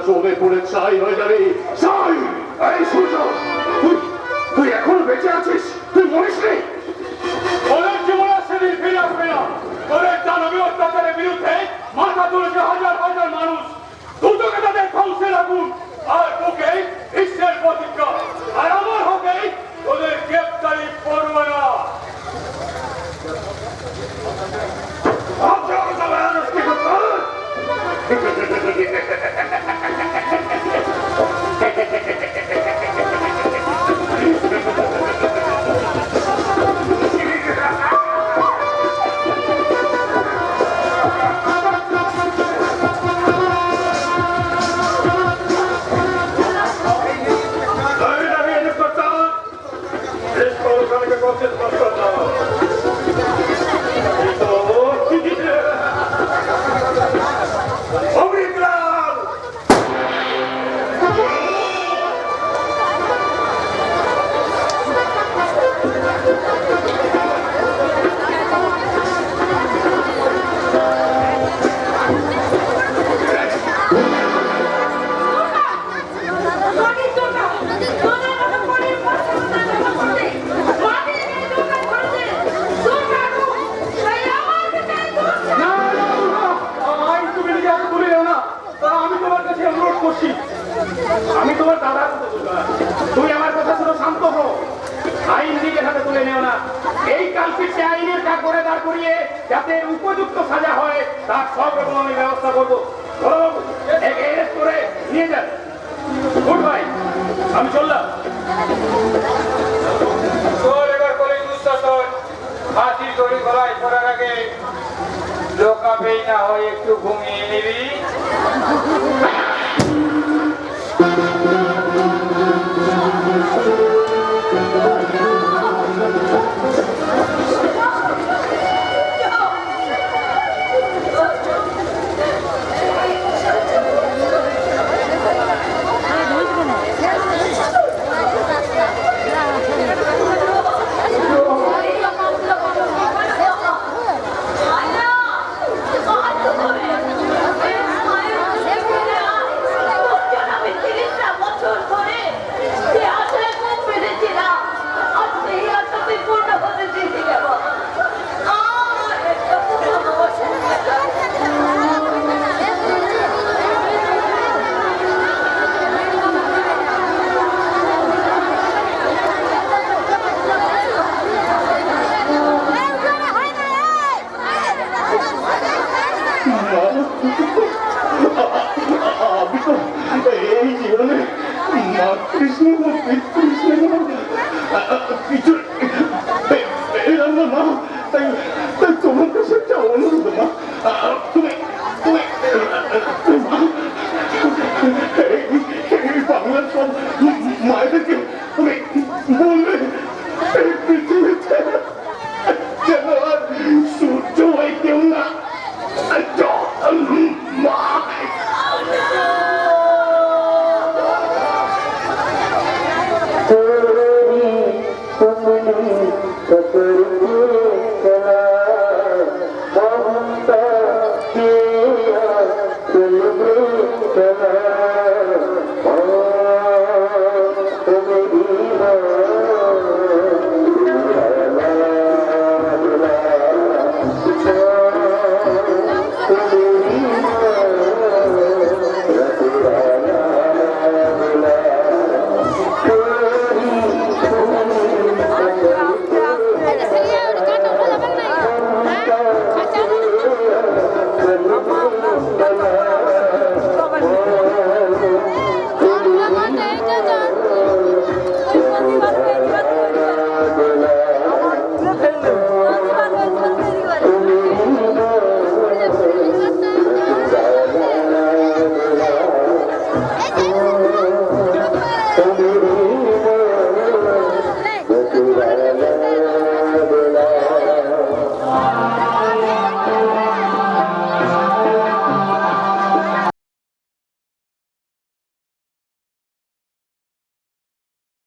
জমে পড়ে ছাই হয়ে যাবে। ছাই এই সূর্য তুই এখনো বেঁচে আছিস, তুই মরিস নি। অনেক জীবন সেদিন ফিরে আসবে না। অনেক দানবী অত্যাচারের বিরুদ্ধে মাথা তুলেছে হাজার হাজার মানুষ। দুটোকে তাদের ধ্বংসে রাখুন আর বুকে বিশ্বের প্রতিজ্ঞা আর আমার হকে তোদের গ্রেপ্তারি করবে না। তোমার দাদার মতো দোষর। তুই আমার কথা শুনে শান্ত হো, আইন দিকে হাতে তুলে নেও না। এই কালপিটকে আইনের কাজ করে দাঁড় করিয়ে যাতে এর উপযুক্ত সাজা হয় তার সব রকম আমি ব্যবস্থা করবো। বড় বাবু, একে অ্যারেস্ট করে নিয়ে যান। গুড বাই, আমি চললাম। চল এবার করে দুঃশাসন হাতির দড়ি গলায় পড়ার আগে লোকাবেই না হয় একটু ঘুমিয়ে নিবি। আমি তো এই জীবনে মা কৃষ্ণ কিছু পেলাম না মা, তাই তাই তোমার কাছে একটা অনুরোধ মা, তুমি তুমি এই বাংলার সব মায়েদেরকে তুমি বলবে